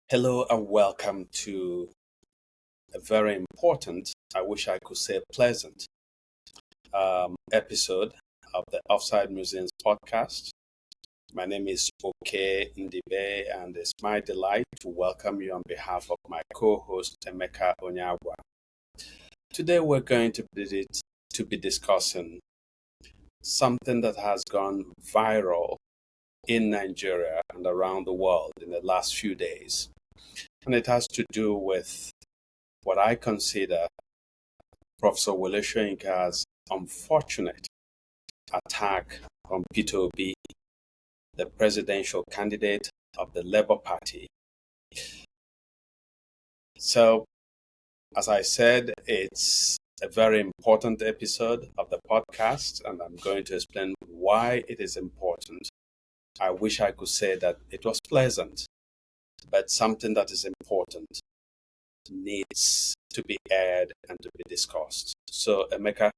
Hello and welcome to a very important, I wish I could say pleasant, episode of the Offside Museums podcast. My name is Oke Ndibe, and it's my delight to welcome you on behalf of my co-host Emeka Onyagwa. Today we're going to be discussing something that has gone viral in Nigeria and around the world in the last few days. And it has to do with what I consider Professor Wole Soyinka's unfortunate attack on Peter Obi, the presidential candidate of the Labour Party. So, as I said, it's a very important episode of the podcast, and I'm going to explain why it is important. I wish I could say that it was pleasant, but something that is important needs to be aired and to be discussed. So, Emeka,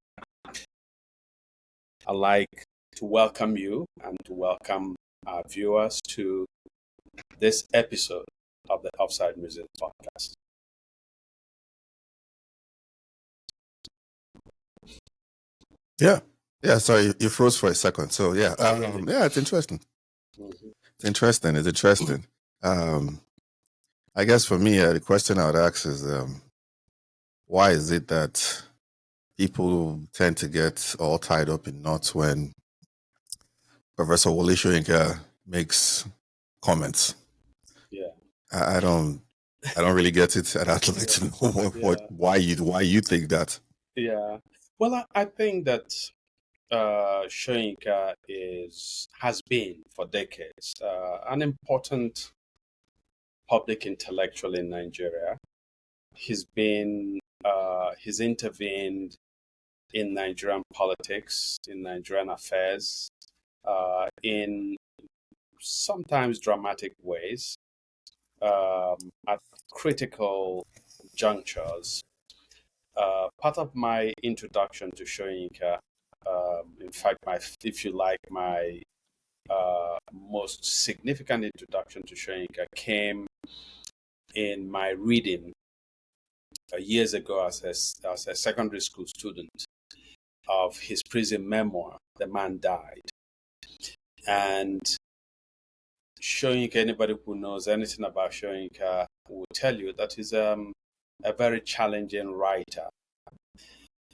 I'd like to welcome you and to welcome our viewers to this episode of the Offside Music Podcast. Yeah. Yeah. Sorry, you froze for a second. So yeah. It's interesting. Mhm. It's interesting. I guess for me, the question I would ask is, why is it that people tend to get all tied up in knots when Professor Wole Soyinka makes comments? Yeah. I don't really get it, and I'd like to know why you think that. Yeah. Well, I think that Soyinka has been for decades an important public intellectual in Nigeria. He's intervened in Nigerian politics, in Nigerian affairs, in sometimes dramatic ways, at critical junctures. Part of my introduction to Soyinka, in fact, if you like, my most significant introduction to Soyinka came in my reading years ago as a secondary school student of his prison memoir, The Man Died. And Soyinka, anybody who knows anything about Soyinka will tell you that he's a very challenging writer.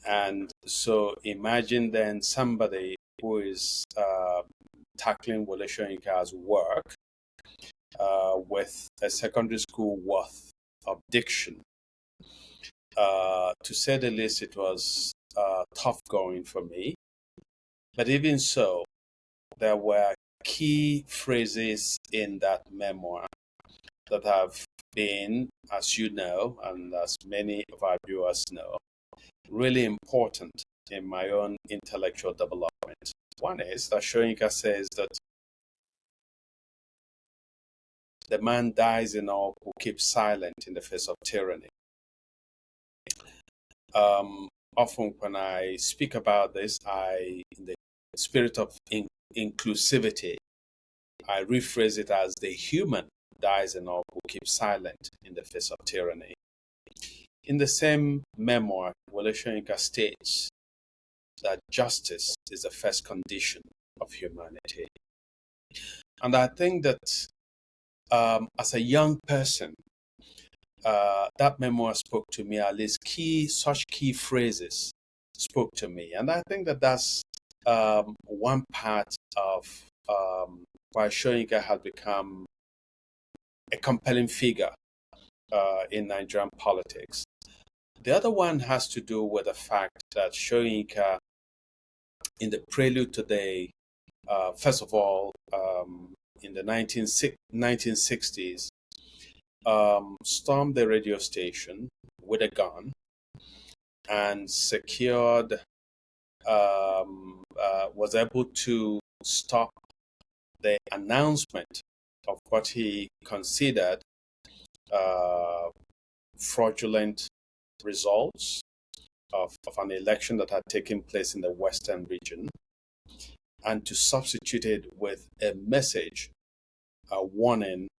And so imagine then somebody who is tackling Wole Soyinka's work with a secondary school worth of diction. To say the least, it was tough going for me. But even so, there were key phrases in that memoir that have been, as you know, and as many of our viewers know, really important in my own intellectual development. One is that Soyinka says that the man dies in all who keeps silent in the face of tyranny. Often when I speak about this, in the spirit of inclusivity, I rephrase it as the human dies in all who keeps silent in the face of tyranny. In the same memoir, Wole Soyinka states that justice is the first condition of humanity. And I think that as a young person, that memoir spoke to me, at least such key phrases spoke to me. And I think that that's one part of why Soyinka has become a compelling figure in Nigerian politics. The other one has to do with the fact that Soyinka, in the prelude to the, first of all, in the 1960s, stormed the radio station with a gun and was able to stop the announcement of what he considered fraudulent results of an election that had taken place in the Western region, and to substitute it with a message, a warning,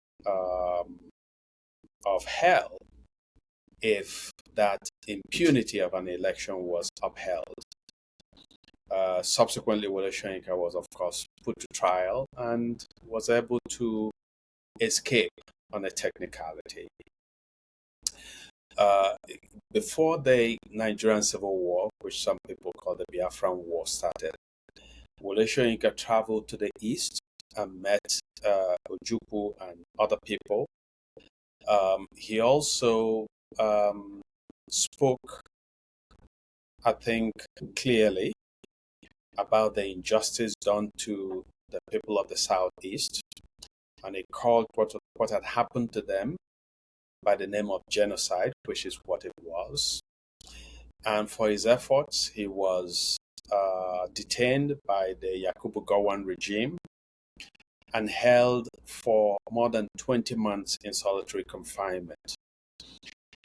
of hell if that impunity of an election was upheld. Subsequently, Wole Soyinka was, of course, put to trial and was able to escape on a technicality. Uh, Before the Nigerian Civil War, which some people call the Biafran War, started, Wole Soyinka traveled to the east and met Ojukwu and other people. He also spoke, I think, clearly about the injustice done to the people of the Southeast, and he called what had happened to them by the name of genocide, which is what it was. And for his efforts, he was detained by the Yakubu Gowon regime and held for more than 20 months in solitary confinement.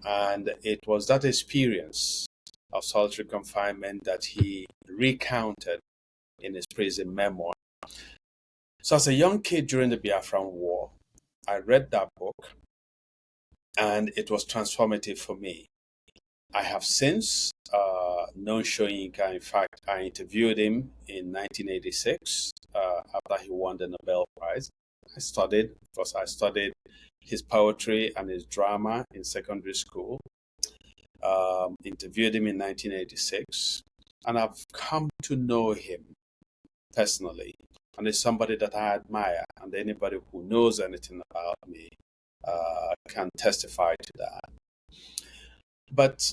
And it was that experience of solitary confinement that he recounted in his prison memoir. So, as a young kid during the Biafran War, I read that book and it was transformative for me. I have since known Soyinka. In fact, I interviewed him in 1986 after he won the Nobel Prize. I studied his poetry and his drama in secondary school. Interviewed him in 1986, and I've come to know him personally. And it's somebody that I admire, and anybody who knows anything about me can testify to that. But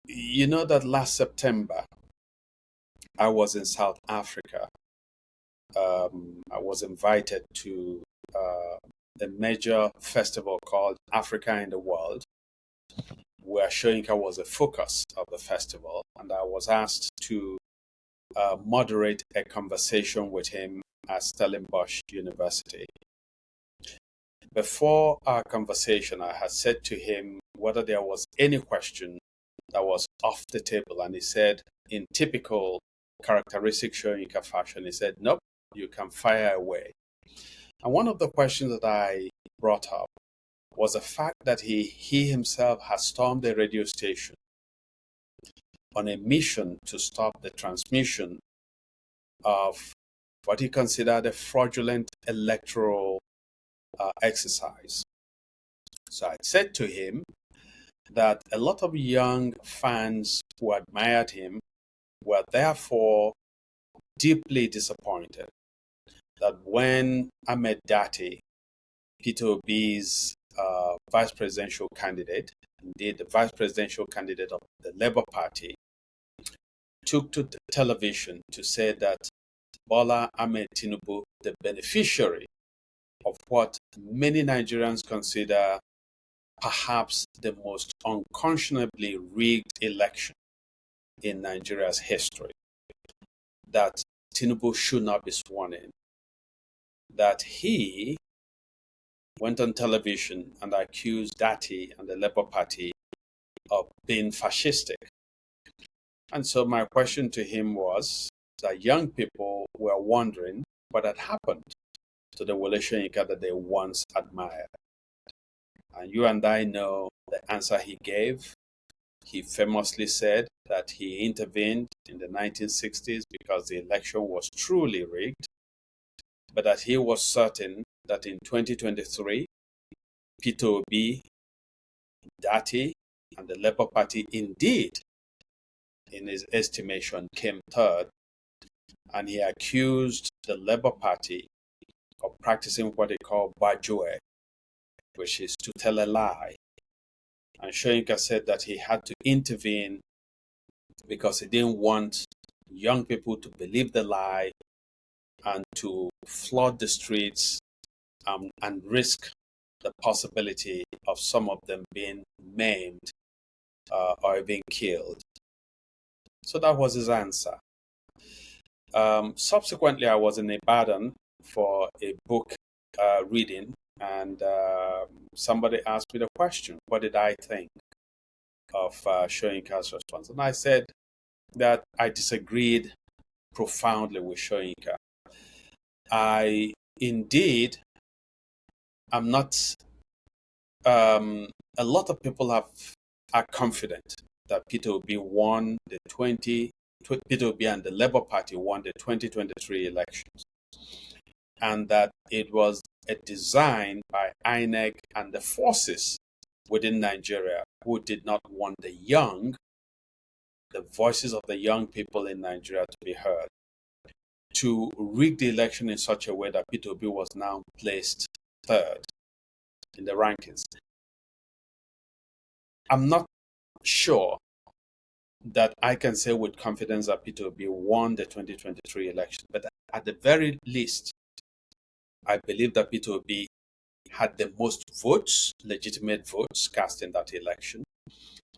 you know that last September, I was in South Africa. I was invited to a major festival called Africa in the World, where Soyinka was a focus of the festival, and I was asked to moderate a conversation with him at Stellenbosch University. Before our conversation, I had said to him whether there was any question that was off the table, and he said, in typical characteristic Soyinka fashion, he said, "Nope, you can fire away." And one of the questions that I brought up was the fact that he himself had stormed a radio station on a mission to stop the transmission of what he considered a fraudulent electoral exercise. So I said to him that a lot of young fans who admired him were therefore deeply disappointed that when Ahmed Dati, Peter Obi's vice presidential candidate, indeed the vice presidential candidate of the Labour Party, took to the television to say that Bola Ahmed Tinubu, the beneficiary of what many Nigerians consider perhaps the most unconscionably rigged election in Nigeria's history, that Tinubu should not be sworn in, that he went on television and accused Dati and the Labour Party of being fascistic. And so my question to him was that young people were wondering what had happened to the Wole Soyinka that they once admired. And you and I know the answer he gave. He famously said that he intervened in the 1960s because the election was truly rigged, but that he was certain that in 2023, Peter Obi, Dati, and the Labour Party indeed, in his estimation, came third, and he accused the Labour Party of practicing what they call bajue, which is to tell a lie. And Soyinka said that he had to intervene because he didn't want young people to believe the lie and to flood the streets and risk the possibility of some of them being maimed or being killed. So that was his answer. Subsequently, I was in Ibadan for a book reading, and somebody asked me the question, what did I think of Soyinka's response? And I said that I disagreed profoundly with Soyinka. I indeed I'm not. A lot of people are confident that Peter Obi won the Peter Obi and the Labour Party won the 2023 elections, and that it was a design by INEC and the forces within Nigeria who did not want the voices of the young people in Nigeria to be heard, to rig the election in such a way that Peter Obi was now placed third in the rankings. I'm not sure that I can say with confidence that Peter Obi won the 2023 election, but at the very least, I believe that Peter Obi had the most votes, legitimate votes cast in that election.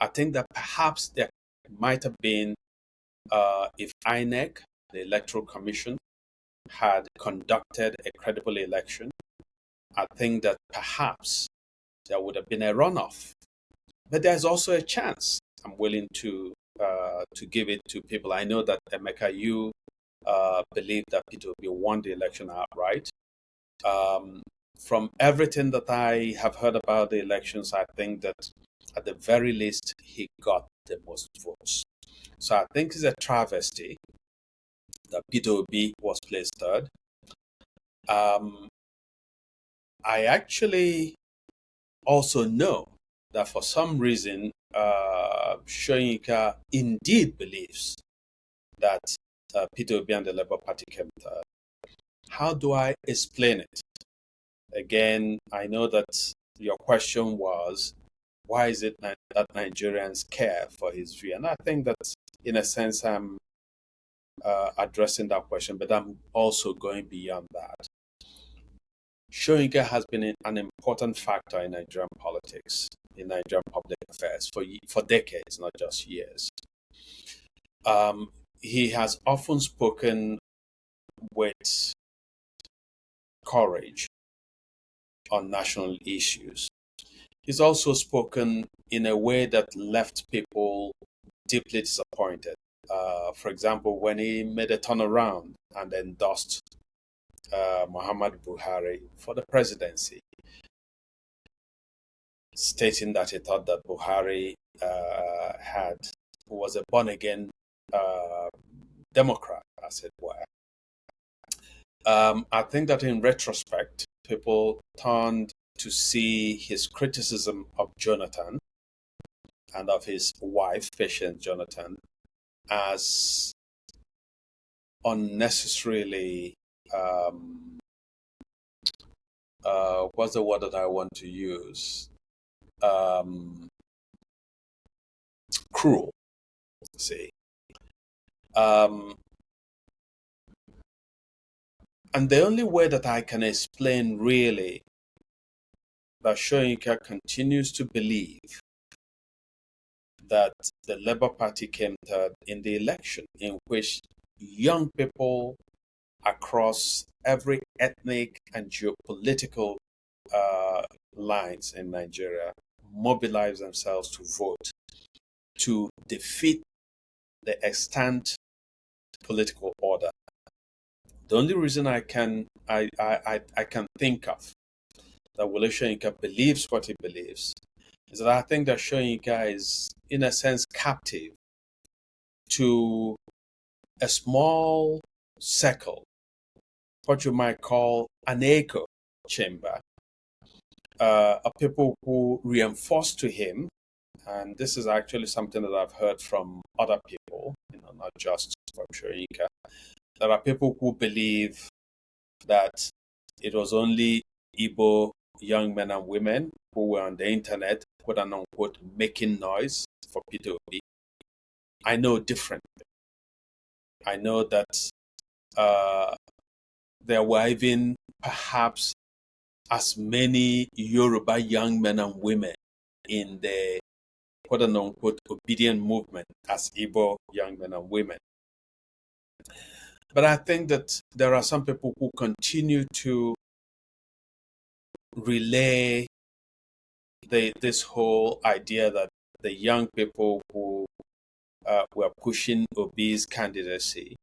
I think that perhaps there might have been, if INEC, the Electoral Commission, had conducted a credible election, I think that perhaps there would have been a runoff. But there's also a chance. I'm willing to give it to people. I know that Emeka, you believe that Peter Obi won the election outright. From everything that I have heard about the elections, I think that at the very least he got the most votes. So I think it's a travesty that Peter Obi was placed third. I actually also know that for some reason, Soyinka indeed believes that Peter Obi and the Labour Party came third. How do I explain it? Again, I know that your question was, why is it that Nigerians care for his view? And I think that, in a sense, I'm addressing that question, but I'm also going beyond that. Soyinka has been an important factor in Nigerian politics, in Nigerian public affairs for decades, not just years. He has often spoken with courage on national issues. He's also spoken in a way that left people deeply disappointed. For example, when he made a turnaround and endorsed Muhammad Buhari for the presidency, stating that he thought that Buhari was a born-again Democrat, as it were. I think that in retrospect, people turned to see his criticism of Jonathan and of his wife, patient Jonathan, as unnecessarily, what's the word that I want to use? Cruel, see. And the only way that I can explain really that Soyinka continues to believe that the Labour Party came third in the election, in which young people across every ethnic and geopolitical lines in Nigeria mobilize themselves to vote to defeat the extant political order. The only reason I can think of that Wole Soyinka believes what he believes is that I think that Soyinka is, in a sense, captive to a small circle, what you might call an echo chamber, of people who reinforce to him, and this is actually something that I've heard from other people, not just from Soyinka. There are people who believe that it was only Igbo young men and women who were on the internet, quote unquote, making noise for Peter Obi. I know differently. I know that there were even perhaps as many Yoruba young men and women in the quote unquote obedient movement as Igbo young men and women. But I think that there are some people who continue to relay this whole idea that the young people who were pushing Obi's candidacy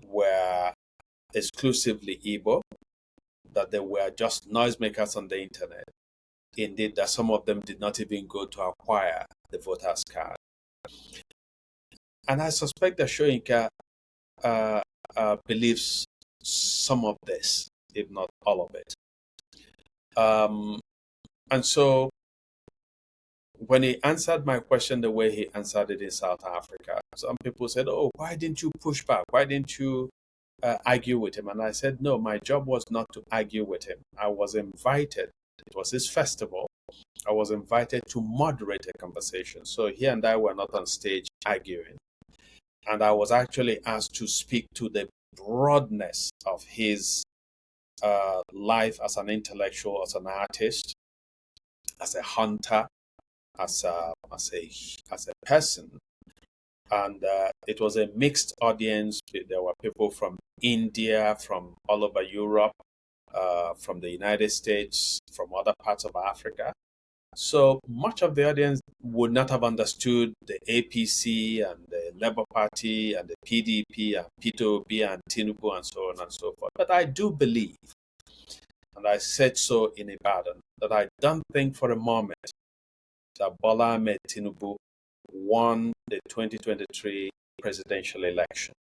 were exclusively Igbo, that they were just noisemakers on the internet. Indeed, that some of them did not even go to acquire the voter's card. And I suspect that Soyinka believes some of this, if not all of it. And so when he answered my question the way he answered it in South Africa, some people said, "Oh, why didn't you push back? Why didn't you argue with him?" And I said, "No, my job was not to argue with him. I was invited. It was his festival. I was invited to moderate a conversation. So he and I were not on stage arguing. And I was actually asked to speak to the broadness of his life as an intellectual, as an artist, as a hunter, as a person. And it was a mixed audience. There were people from India, from all over Europe, from the United States, from other parts of Africa. So much of the audience would not have understood the APC and the Labour Party and the PDP and Peter Obi and Tinubu and so on and so forth. But I do believe, and I said so in Ibadan, that I don't think for a moment that Bola Ahmed Tinubu won the 2023 presidential election.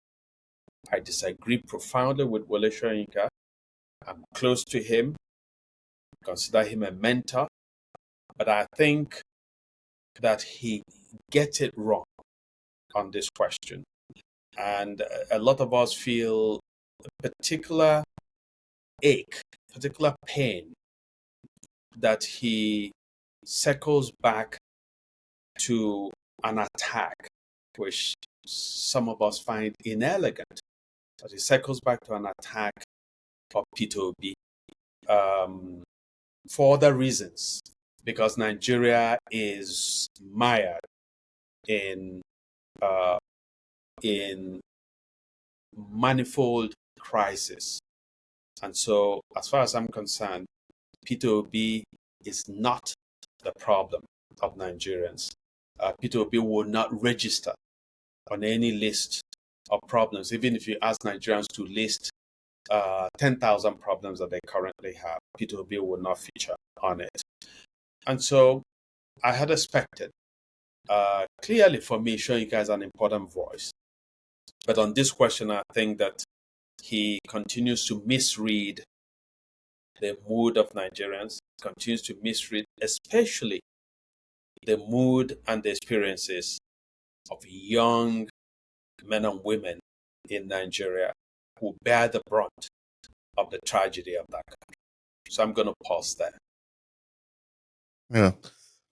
I disagree profoundly with Wole Soyinka. I'm close to him, consider him a mentor, but I think that he gets it wrong on this question. And a lot of us feel a particular ache, particular pain that he circles back to an attack, which some of us find inelegant. But he circles back to an attack of Peter Obi for other reasons, because Nigeria is mired in manifold crisis. And so, as far as I'm concerned, Peter Obi is not the problem of Nigerians. Peter Obi will not register on any list of problems, even if you ask Nigerians to list 10,000 problems that they currently have. Peter Obi will not feature on it. And so I had expected, clearly for me, Soyinka is an important voice. But on this question, I think that he continues to misread the mood of Nigerians, continues to misread especially the mood and the experiences of young men and women in Nigeria who bear the brunt of the tragedy of that country. So I'm going to pause there. Yeah.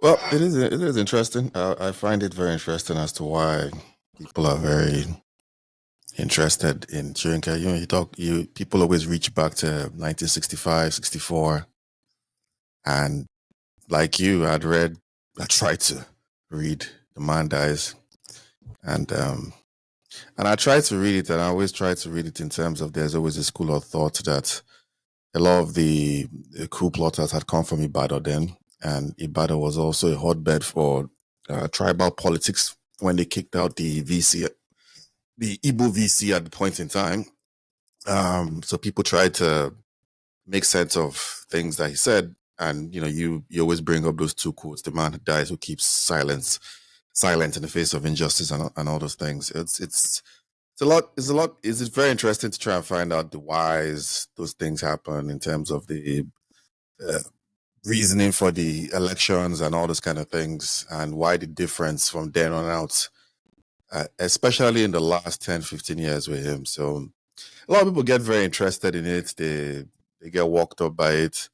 Well, it is interesting. I find it very interesting as to why people are very interested in Soyinka. People always reach back to 1965, 64. And like you, I tried to read The Man Dies. And I try to read it, and I always try to read it in terms of there's always a school of thought that a lot of the coup plotters had come from Ibadan then, and Ibadan was also a hotbed for tribal politics when they kicked out the VC, the Igbo VC at the point in time. So people tried to make sense of things that he said, and you always bring up those two quotes: "The man who dies who keeps silent in the face of injustice," and all those things. It's a lot. It's very interesting to try and find out the whys those things happen in terms of the reasoning for the elections and all those kind of things, and why the difference from then on out, especially in the last 10, 15 years with him. So a lot of people get very interested in it. They get walked up by it.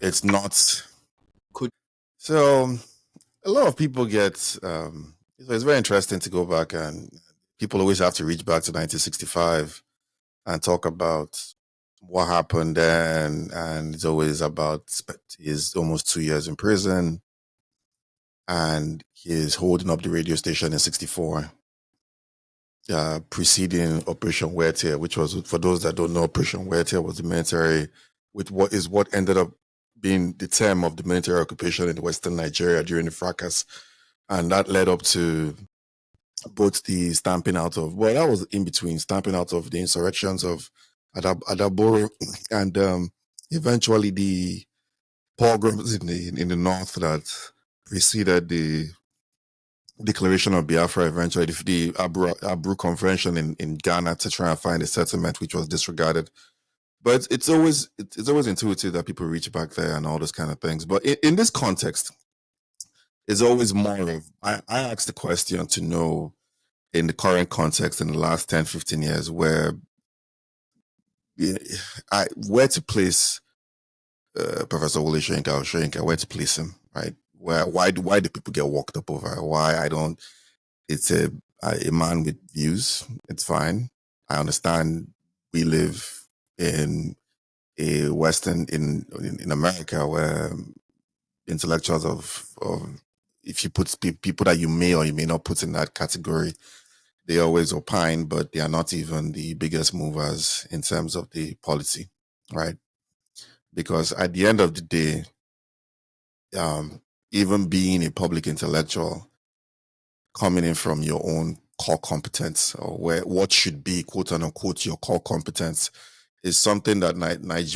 It's not. So a lot of people get. So it's very interesting to go back, and people always have to reach back to 1965 and talk about what happened then, and it's always about he's almost 2 years in prison, and he's holding up the radio station in 64, preceding Operation Wear, which was, for those that don't know, Operation Wear was the military, with what ended up being the term of the military occupation in Western Nigeria during the fracas, and that led up to both the stamping out of, well, that was in between stamping out of the insurrections of Adaboro, and eventually the pogroms in the north that preceded the declaration of Biafra, eventually the Abreu Convention in Ghana to try and find a settlement, which was disregarded. But it's always intuitive that people reach back there and all those kind of things. But in this context, it's always more of I asked the question to know in the current context in the last 10, 15 years where where to place Professor Wole Soyinka, where to place him, right? Why do people get walked up over? Why I don't? It's a man with views. It's fine. I understand. We live in a Western in America where intellectuals of if you put people that you may or you may not put in that category, they always opine, but they are not even the biggest movers in terms of the policy, right? Because at the end of the day, even being a public intellectual, coming in from your own core competence or where what should be quote unquote your core competence is something that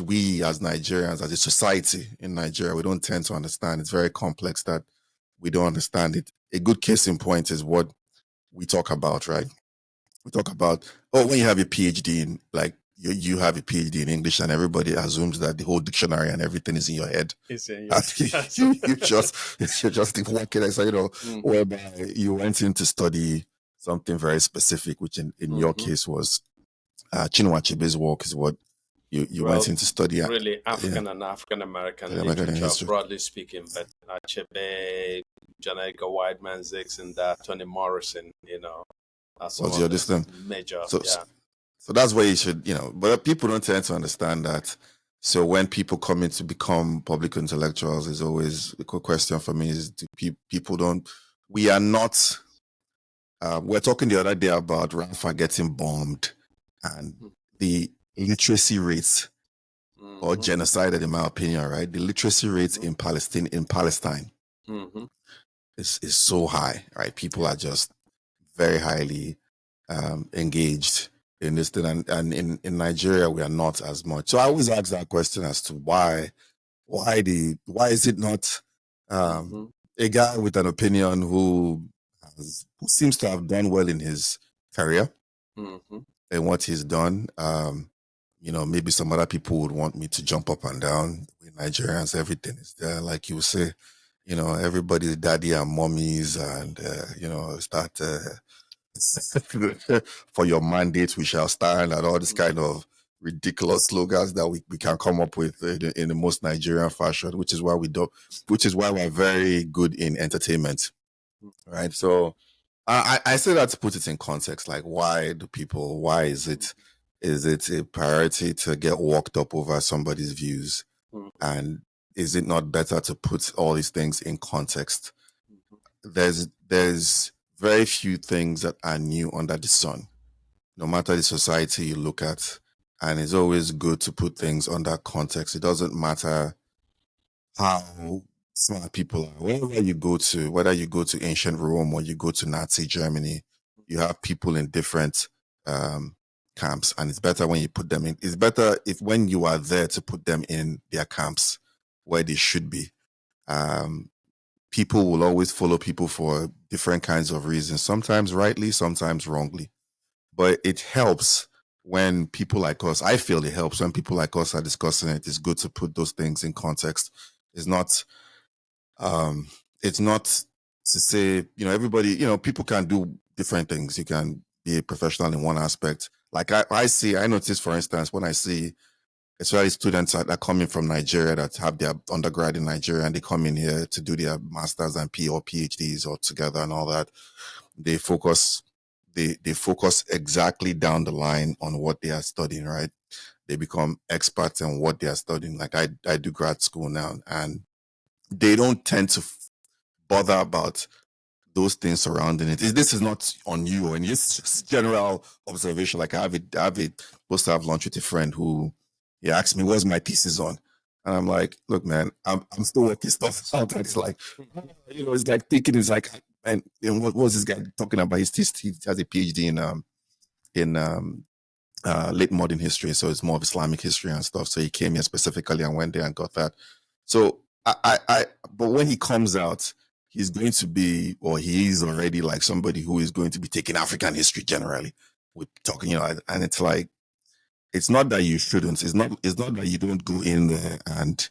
we as Nigerians, as a society in Nigeria, we don't tend to understand. It's very complex that we don't understand it. A good case in point is what we talk about, right? We talk about, oh, when you have a PhD in, like, you have a PhD in English and everybody assumes that the whole dictionary and everything is in your head. It's in your you're just walking, so, whereby you went in to study something very specific, which in your case was Chinua Achebe's work is what you went in to study. Really African and African American literature, broadly speaking, but Achebe, Jamaica Wideman, Zix, and Toni Morrison, that's was your distance major. So that's where you should, but people don't tend to understand that. So when people come in to become public intellectuals, is always a quick question for me is people don't, we are not, we're talking the other day about Rafah getting bombed and the literacy rates or genocided, in my opinion, right? The literacy rates in Palestine is so high, right? People are just very highly engaged in this thing, and in Nigeria we are not as much. So I always ask that question as to why is it not a guy with an opinion who seems to have done well in his career and what he's done. Maybe some other people would want me to jump up and down. In Nigerians, everything is there, like you say. Everybody's daddy and mommies, and start. For your mandate we shall stand, and all this kind of ridiculous slogans that we can come up with in the most Nigerian fashion, which is why we're very good in entertainment, right? So I say that to put it in context, like why is it a priority to get walked up over somebody's views, and is it not better to put all these things in context? There's very few things that are new under the sun, no matter the society you look at. And it's always good to put things under context. It doesn't matter how smart people are. Wherever you go to, whether you go to ancient Rome or you go to Nazi Germany, you have people in different camps. And it's better when you put them in. It's better if when you are there to put them in their camps where they should be. People will always follow people for different kinds of reasons, sometimes rightly, sometimes wrongly. But it helps when people like us, I feel it helps when people like us are discussing it. It's good to put those things in context. It's not to say, everybody, people can do different things. You can be a professional in one aspect. Like I notice, for instance, when I see especially students that are coming from Nigeria that have their undergrad in Nigeria and they come in here to do their masters and PhDs all together and all that. They focus exactly down the line on what they are studying, right? They become experts in what they are studying. Like I do grad school now, and they don't tend to bother about those things surrounding it. This is not on you, and it's just general observation. Like I have supposed to have lunch with a friend who he asked me, "What's my thesis on?" And I'm like, "Look, man, I'm still working stuff out." And it's like, it's like thinking, it's like, and what was this guy talking about? He has a PhD in late modern history, so it's more of Islamic history and stuff. So he came here specifically and went there and got that. So but when he comes out, he's going to be, or he is already like somebody who is going to be taking African history generally. We're talking, and it's like, it's not that you shouldn't. It's not that you don't go in there and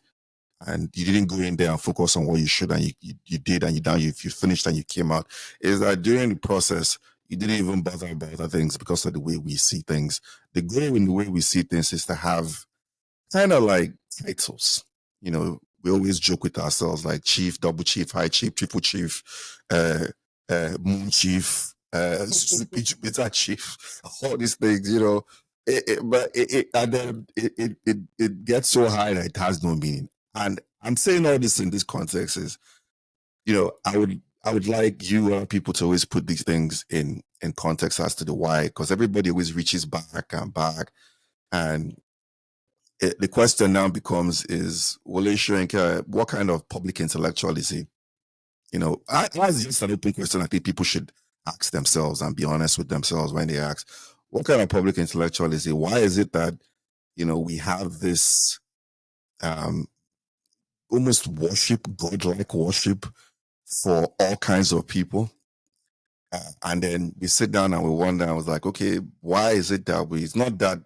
you didn't go in there and focus on what you should, and you did, and you finished and you came out. Is that during the process you didn't even bother about other things because of the way we see things. The goal in the way we see things is to have kind of like titles. We always joke with ourselves like chief, double chief, high chief, triple chief, moon chief, beta chief, all these things, and then it gets so high that it has no meaning. And I'm saying all this in this context is, I would like you people to always put these things in context as to the why, because everybody always reaches back and back. And the question now becomes is, Wole Soyinka, what kind of public intellectual is he? That's just an open question I think people should ask themselves and be honest with themselves when they ask, what kind of public intellectual is he? Why is it that, we have this almost worship, godlike worship for all kinds of people? And then we sit down and we wonder, I was like, okay, why is it that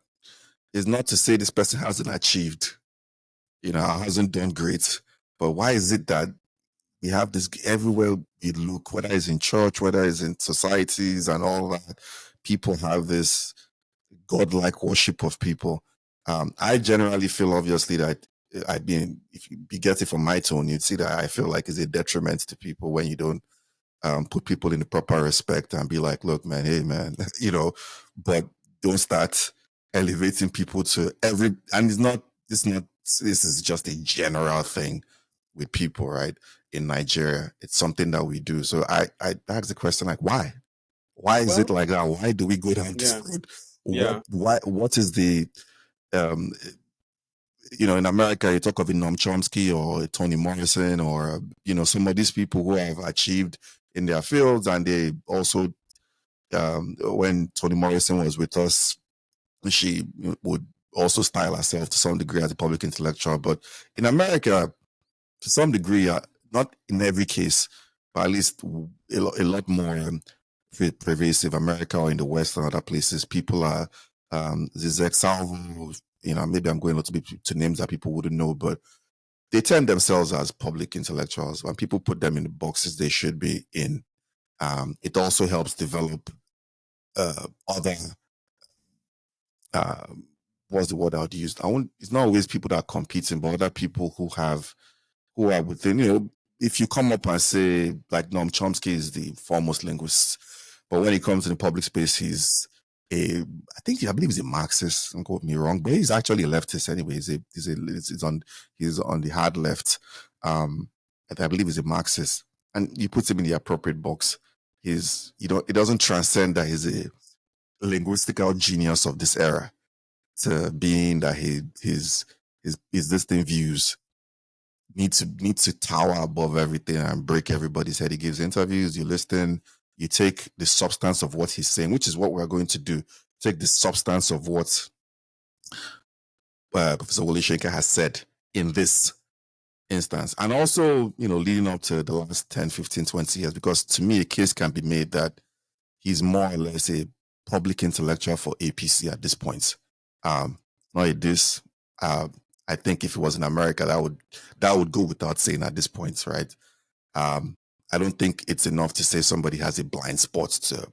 it's not to say this person hasn't achieved, hasn't done great, but why is it that we have this everywhere we look, whether it's in church, whether it's in societies and all that, people have this godlike worship of people. I generally feel, obviously, that if you get it from my tone, you'd see that I feel like it's a detriment to people when you don't put people in the proper respect and be like, look, man, hey, man, but don't start elevating people to and this is just a general thing with people, right? In Nigeria, it's something that we do. So I ask the question, like, why? Why is it like that? Why do we go down this road? What is the in America, you talk of a Noam Chomsky or a Toni Morrison or, some of these people who have achieved in their fields. And they also, when Toni Morrison was with us, she would also style herself to some degree as a public intellectual. But in America, to some degree, not in every case, but at least a lot more pervasive, America or in the West and other places, people are, Zizek Salvo, maybe I'm going a little bit to names that people wouldn't know, but they term themselves as public intellectuals. When people put them in the boxes they should be in, it also helps develop other, what's the word I would use? It's not always people that are competing, but other people who are within, if you come up and say, like, Noam Chomsky is the foremost linguist, but when he comes in the public space, he's I believe he's a Marxist. Don't quote me wrong, but he's actually a leftist anyway. He's on the hard left. I believe he's a Marxist, and you put him in the appropriate box. It doesn't transcend that he's a linguistical genius of this era to being that his distinct views need to tower above everything and break everybody's head. He gives interviews, you listen, you take the substance of what he's saying, which is what we're going to do. Take the substance of what Professor Wole Soyinka has said in this instance. And also, leading up to the last 10, 15, 20 years, because to me, a case can be made that he's more or less a public intellectual for APC at this point. Not a diss. I think if it was in America, that would go without saying at this point, right? I don't think it's enough to say somebody has a blind spot to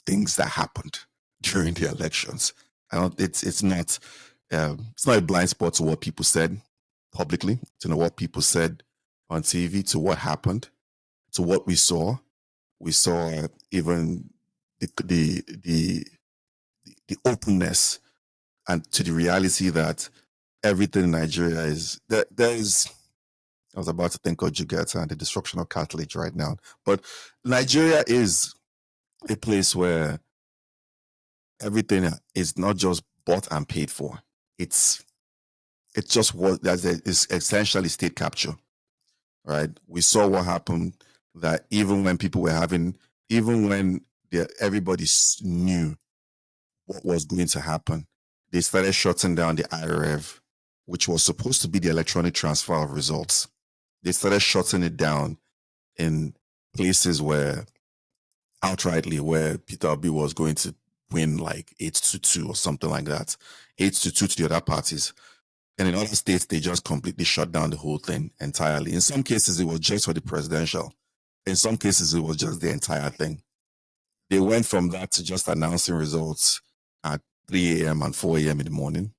things that happened during the elections. It's not a blind spot to what people said publicly, to know what people said on TV, to what happened, to what we saw. We saw even the openness and to the reality that everything in Nigeria is there is. I was about to think of Jugurtha and the destruction of cartilage right now, but Nigeria is a place where everything is not just bought and paid for. It's just what is essentially state capture, right? We saw what happened, that even when everybody knew what was going to happen. They started shutting down the IRF, which was supposed to be the electronic transfer of results. They started shutting it down in places where outrightly where Peter Obi was going to win like 8-2 or something like that, 8-2 to the other parties. And in other states, they just completely shut down the whole thing entirely. In some cases, it was just for the presidential. In some cases, it was just the entire thing. They went from that to just announcing results at 3 a.m. and 4 a.m. in the morning.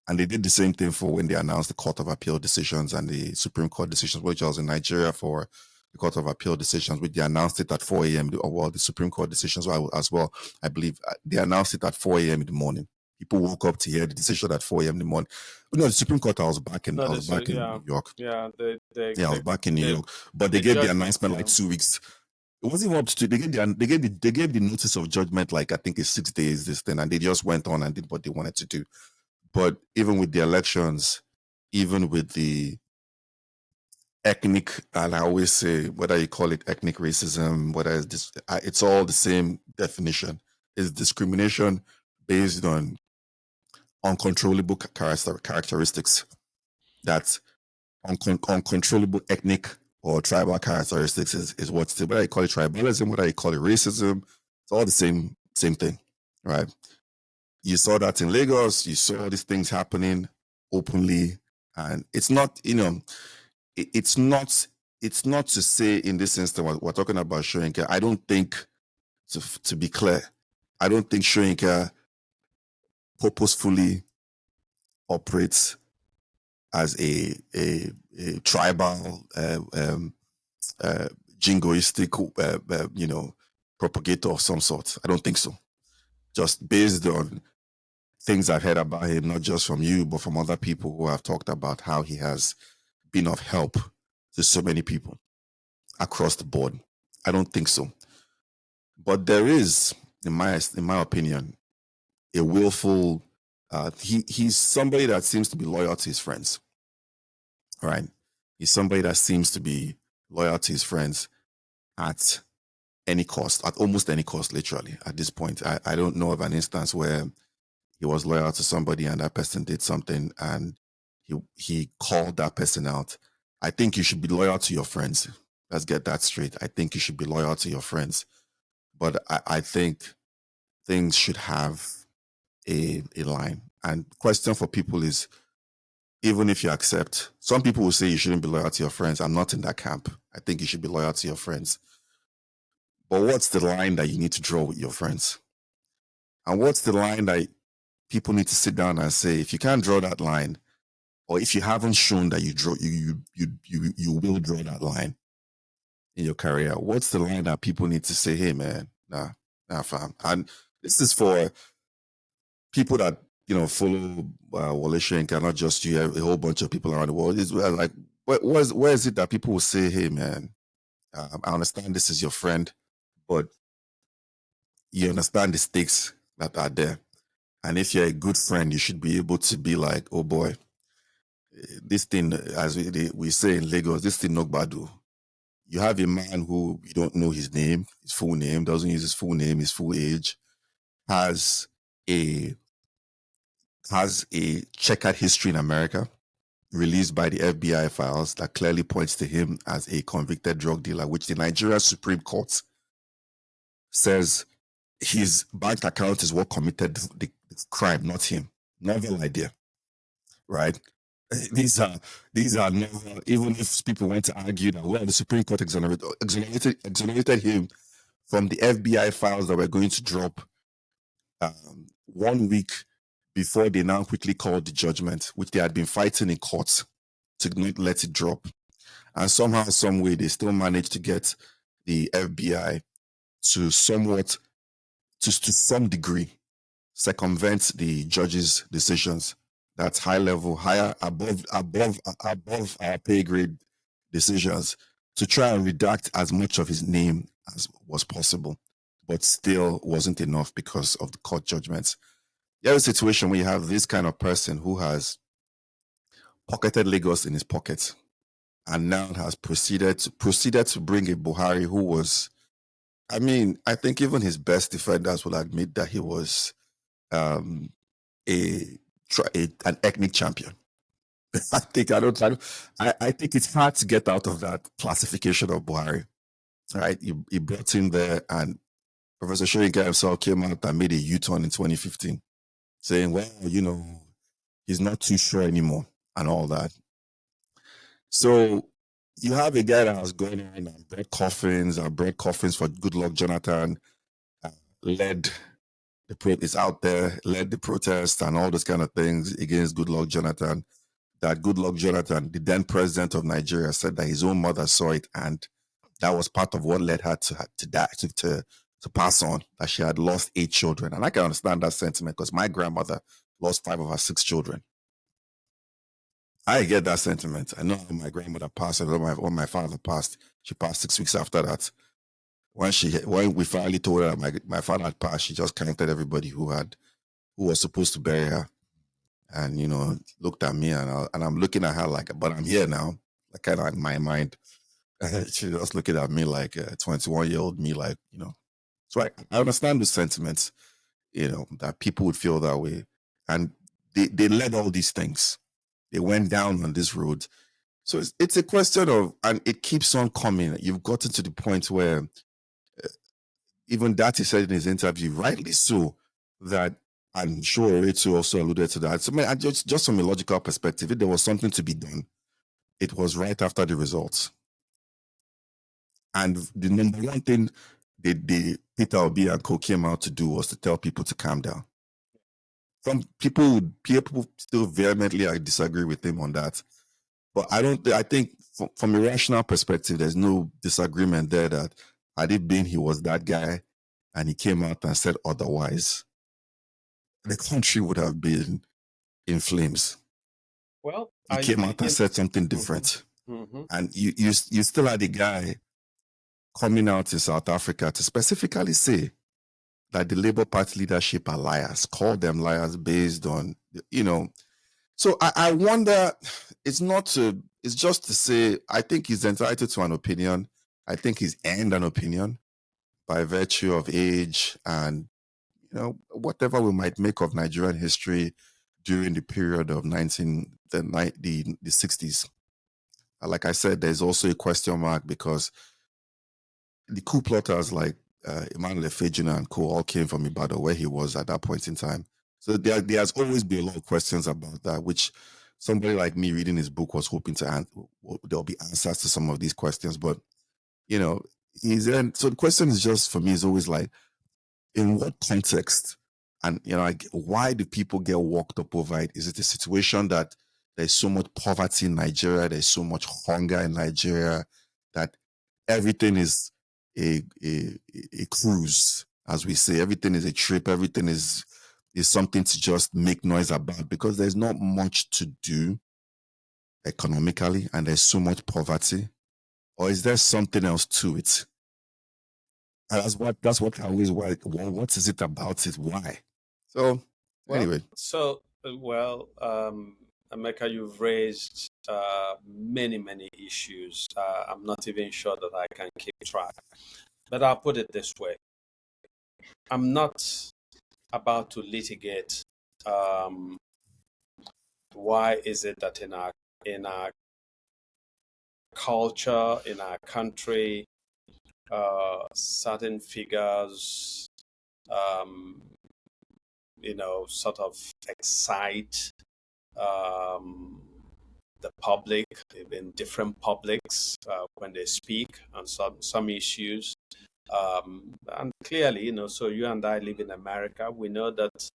And they did the same thing for when they announced the Court of Appeal decisions and the Supreme Court decisions, which was in Nigeria for the Court of Appeal decisions, which they announced it at 4 a.m. Well, the Supreme Court decisions as well, I believe, they announced it at 4 a.m. in the morning. People woke up to hear the decision at 4 a.m. in the morning. But no, the Supreme Court, I was back in New York. Yeah, I was back in New York. But they gave the announcement like 2 weeks. It wasn't even up to they gave the notice of judgment like I think it's 6 days, this thing, and they just went on and did what they wanted to do. But even with the elections, even with the ethnic, and I always say, whether you call it ethnic racism, whether it's this, it's all the same definition. It's discrimination based on uncontrollable characteristics. That's uncontrollable ethnic or tribal characteristics is what's the, whether you call it tribalism, whether you call it racism, it's all the same thing, right? You saw that in Lagos. You saw these things happening openly, and it's not, it's not to say in this instance we're talking about Soyinka. I don't think, to be clear, I don't think Soyinka purposefully operates as a tribal, jingoistic, propagator of some sort. I don't think so. Just based on things I've heard about him, not just from you, but from other people who have talked about how he has been of help to so many people across the board. I don't think so. But there is, in my opinion, a willful, he's somebody that seems to be loyal to his friends, right? He's somebody that seems to be loyal to his friends at any cost, at almost any cost, literally, at this point. I don't know of an instance where he was loyal to somebody and that person did something and he called that person out. I think you should be loyal to your friends. Let's get that straight. I think you should be loyal to your friends. But I think things should have a line. And question for people is, even if you accept, some people will say you shouldn't be loyal to your friends. I'm not in that camp. I think you should be loyal to your friends. But what's the line that you need to draw with your friends? And what's the line that people need to sit down and say, if you can't draw that line, or if you haven't shown that you will draw that line in your career, what's the line that people need to say, hey man, nah fam. And this is for people that follow Wole Soyinka, not just you, a whole bunch of people around the world. Is like, where is it that people will say, hey man, I understand this is your friend, but you understand the stakes that are there. And if you're a good friend, you should be able to be like, oh boy, this thing, as we say in Lagos, this thing no badu. You have a man who you don't know his name, his full name, doesn't use his full name, his full age, has a checkered history in America, released by the FBI files that clearly points to him as a convicted drug dealer, which the Nigerian Supreme Court says his bank account is what committed the crime, not him. Novel idea, right? These are novel. Even if people went to argue that, well, the Supreme Court exonerated him from the FBI files that were going to drop 1 week before they now quickly called the judgment, which they had been fighting in court to not let it drop. And somehow, some way, they still managed to get the FBI to somewhat, to some degree, circumvent the judge's decisions. That's high level, higher, above our pay grade decisions, to try and redact as much of his name as was possible, but still wasn't enough because of the court judgments. You have a situation where you have this kind of person who has pocketed Lagos in his pocket and now has proceeded to bring a Buhari who was, I mean, I think even his best defenders will admit that he was um, an ethnic champion. I think it's hard to get out of that classification of Buhari, right? He brought him there, and Professor Soyinka himself came out and made a U-turn in 2015, saying, well, he's not too sure anymore and all that. So you have a guy that was going on and brought coffins for Goodluck Jonathan, led is out there, led the protest and all those kind of things against Goodluck Jonathan. That Goodluck Jonathan, the then president of Nigeria, said that his own mother saw it, and that was part of what led her to die, to pass on, that she had lost 8 children. And I can understand that sentiment because my grandmother lost 5 of her 6 children. I get that sentiment. I know my grandmother passed, and when my father passed, she passed 6 weeks after that. When we finally told her my father had passed, she just counted everybody who was supposed to bury her, and looked at me, and I'm looking at her like, but I'm here now, like kind of in my mind. She just looking at me like a 21-year-old me, like So I understand the sentiments, that people would feel that way, and they led all these things. They went down on this road. So it's a question of, and it keeps on coming. You've gotten to the point where even that he said in his interview, rightly so, that I'm sure Oretu also alluded to that. So just from a logical perspective, if there was something to be done, it was right after the results. And the number one thing Peter Obi and Co came out to do was to tell people to calm down. Some people still vehemently disagree with him on that. But I think from a rational perspective, there's no disagreement there that had it been he was that guy and he came out and said otherwise, the country would have been in flames. Well, he came out and said something different. Mm-hmm. And you still had a guy coming out in South Africa to specifically say that the Labour Party leadership are liars, call them liars based on, So I wonder, it's just to say, I think he's entitled to an opinion. I think he's earned an opinion by virtue of age and, whatever we might make of Nigerian history during the period of the 60s. Like I said, there's also a question mark because the coup plotters like Emmanuel Efejina and co all came from Ibadan, where he was at that point in time. So there has always been a lot of questions about that, which somebody like me reading his book was hoping to answer. There'll be answers to some of these questions, but so the question is just, for me, is always like, in what context, and why do people get worked up over it? Is it a situation that there's so much poverty in Nigeria, there's so much hunger in Nigeria that everything is a cruise, as we say, everything is a trip, everything is something to just make noise about because there's not much to do economically and there's so much poverty? Or is there something else to it? And that's what I always like. Well, what is it about it? Why? So anyway. Emeka, you've raised many issues. I'm not even sure that I can keep track. But I'll put it this way. I'm not about to litigate why is it that in our culture, in our country, certain figures, sort of excite the public, in different publics when they speak on some issues. And clearly, so you and I live in America. We know that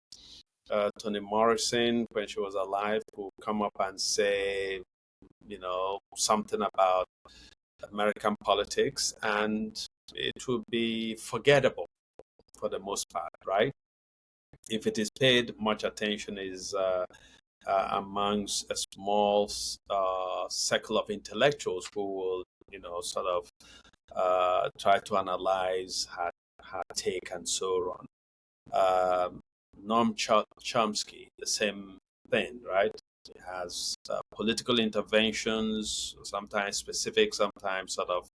Toni Morrison, when she was alive, would come up and say, something about American politics, and it would be forgettable for the most part, right? If it is paid much attention, is amongst a small circle of intellectuals who will, sort of try to analyze her take and so on. Noam Chomsky, the same thing, right? It has political interventions, sometimes specific, sometimes sort of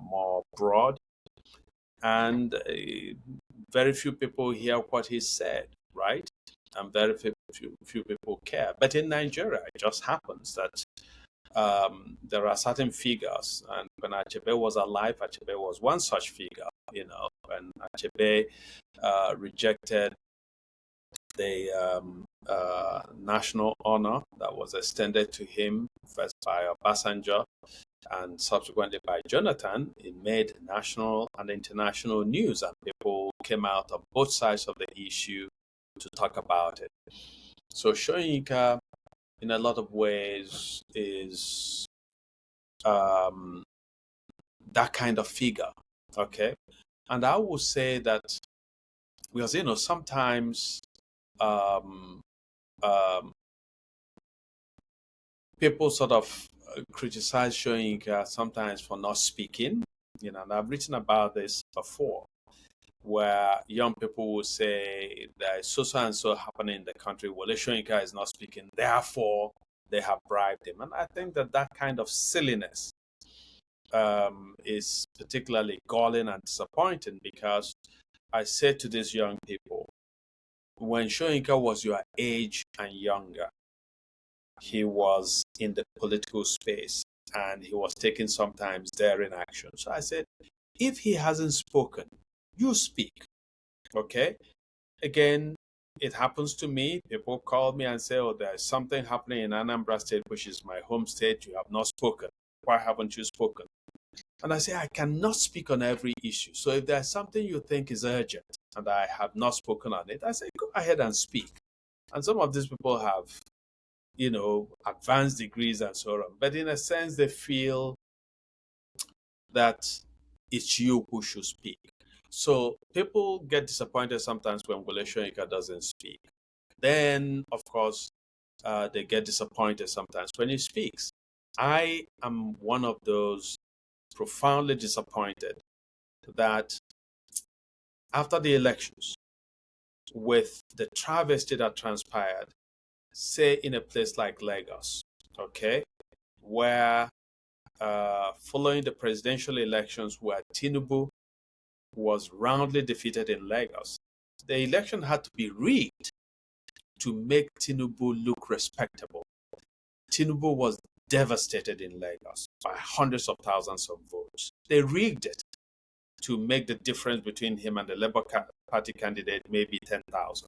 more broad. And very few people hear what he said. right? And very few people care. But in Nigeria, it just happens that there are certain figures, and when Achebe was alive, Achebe was one such figure. When Achebe rejected the national honor that was extended to him first by Obasanjo and subsequently by Jonathan, it made national and international news, and people came out of both sides of the issue to talk about it. So Soyinka, in a lot of ways, is um, that kind of figure. Okay. And I will say that because, sometimes um, um, people sort of criticize Soyinka sometimes for not speaking, and I've written about this before, where young people will say there is so and so happening in the country. Wole Soyinka is not speaking, therefore they have bribed him. And I think that kind of silliness is particularly galling and disappointing, because I said to these young people, when Soyinka was your age and younger, he was in the political space and he was taking sometimes daring action. So I said, if he hasn't spoken, you speak. Okay. Again, it happens to me. People call me and say, oh, there's something happening in Anambra State, which is my home state. You have not spoken. Why haven't you spoken? And I say, I cannot speak on every issue. So if there's something you think is urgent and I have not spoken on it, I say, go ahead and speak. And some of these people have, advanced degrees and so on. But in a sense, they feel that it's you who should speak. So people get disappointed sometimes when Wole Soyinka doesn't speak. Then, of course, they get disappointed sometimes when he speaks. I am one of those profoundly disappointed that after the elections, with the travesty that transpired, say in a place like Lagos, okay, where following the presidential elections where Tinubu was roundly defeated in Lagos, the election had to be rigged to make Tinubu look respectable. Tinubu was devastated in Lagos by hundreds of thousands of votes. They rigged it to make the difference between him and the Labour Party candidate maybe 10,000.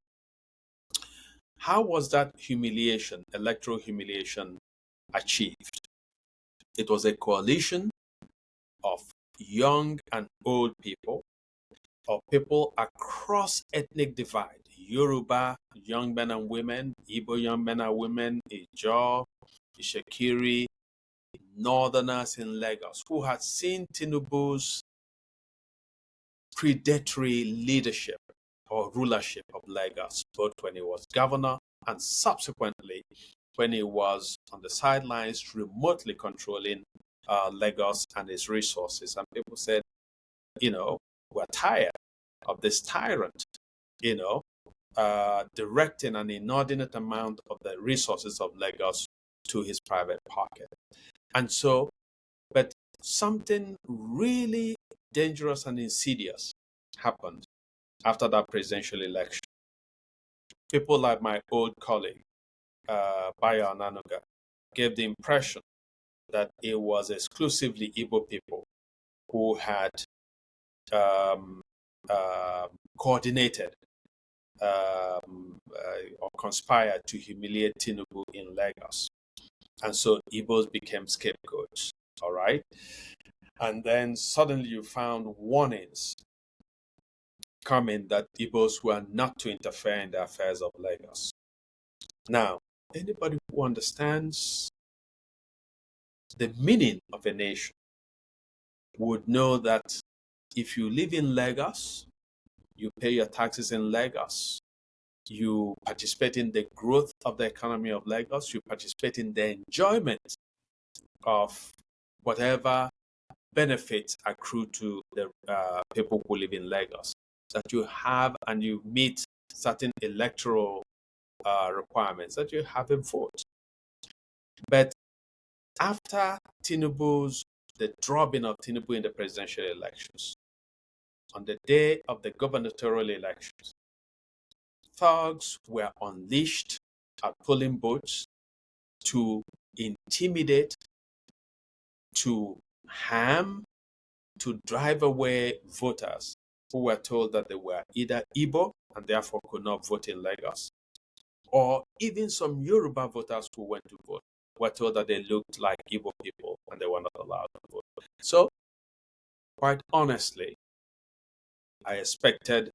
How was that humiliation, electoral humiliation, achieved? It was a coalition of young and old people, of people across ethnic divide. Yoruba young men and women, Igbo young men and women, Ijaw, Ishekiri, Northerners in Lagos, who had seen Tinubu's predatory leadership or rulership of Lagos, both when he was governor and subsequently when he was on the sidelines remotely controlling Lagos and its resources. And people said, we're tired of this tyrant, directing an inordinate amount of the resources of Lagos to his private pocket. And so, but something really dangerous and insidious happened after that presidential election. People like my old colleague, Bayo Onanuga, gave the impression that it was exclusively Igbo people who had coordinated or conspired to humiliate Tinubu in Lagos. And so Igbos became scapegoats, all right? And then suddenly you found warnings coming that Igbos were not to interfere in the affairs of Lagos. Now, anybody who understands the meaning of a nation would know that if you live in Lagos, you pay your taxes in Lagos, you participate in the growth of the economy of Lagos, you participate in the enjoyment of whatever benefits accrue to the people who live in Lagos, that you have and you meet certain electoral requirements, that you have a vote. But after the dropping of Tinubu in the presidential elections, on the day of the gubernatorial elections, thugs were unleashed at polling booths to intimidate, to harm, to drive away voters who were told that they were either Igbo and therefore could not vote in Lagos, or even some Yoruba voters who went to vote were told that they looked like Igbo people and they were not allowed to vote. So, quite honestly, I expected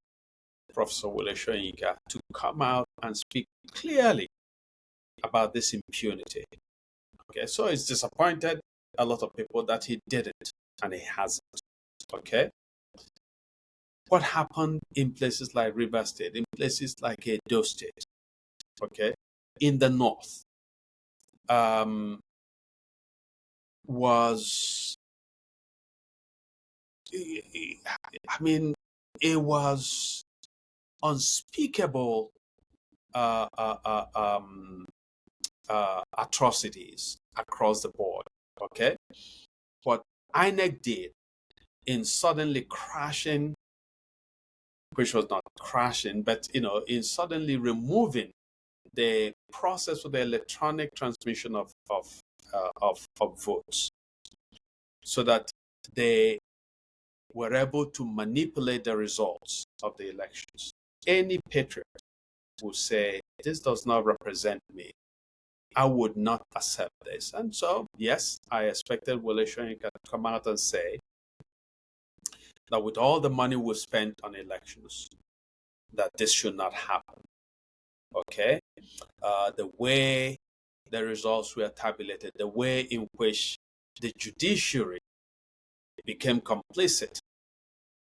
Professor Wole Soyinka to come out and speak clearly about this impunity. Okay, so it's disappointed a lot of people that he didn't and he hasn't. Okay, what happened in places like River State, in places like Edo State, okay, in the north, was, I mean, it was unspeakable atrocities across the board. Okay, what INEC did in suddenly crashing, which was not crashing, but in suddenly removing the process for the electronic transmission of votes, so that they were able to manipulate the results of the elections. Any patriot will say, this does not represent me. I would not accept this. And so, yes, I expected Wole Soyinka to come out and say that with all the money we spent on elections, that this should not happen. Okay? The way the results were tabulated, the way in which the judiciary became complicit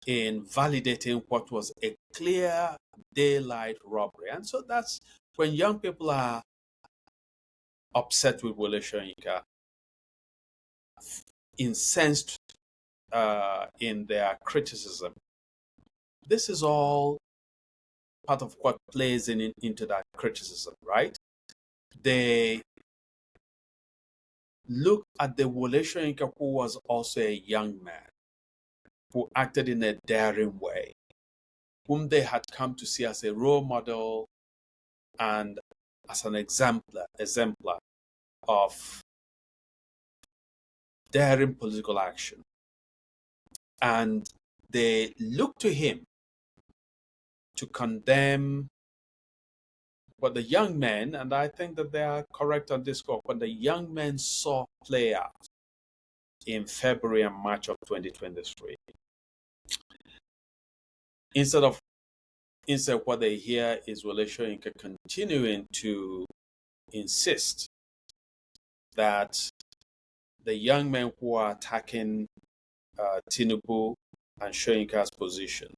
in validating what was a clear daylight robbery. And so that's when young people are upset with Wole Soyinka, incensed in their criticism. This is all part of what plays into that criticism, right? They look at the Wole Soyinka, who was also a young man, who acted in a daring way, whom they had come to see as a role model and as an exemplar of daring political action. And they look to him to condemn what the young men, and I think that they are correct on this score, what the young men saw play out in February and March of 2023. Instead, what they hear is Wole Soyinka continuing to insist that the young men who are attacking Tinubu and Soyinka's position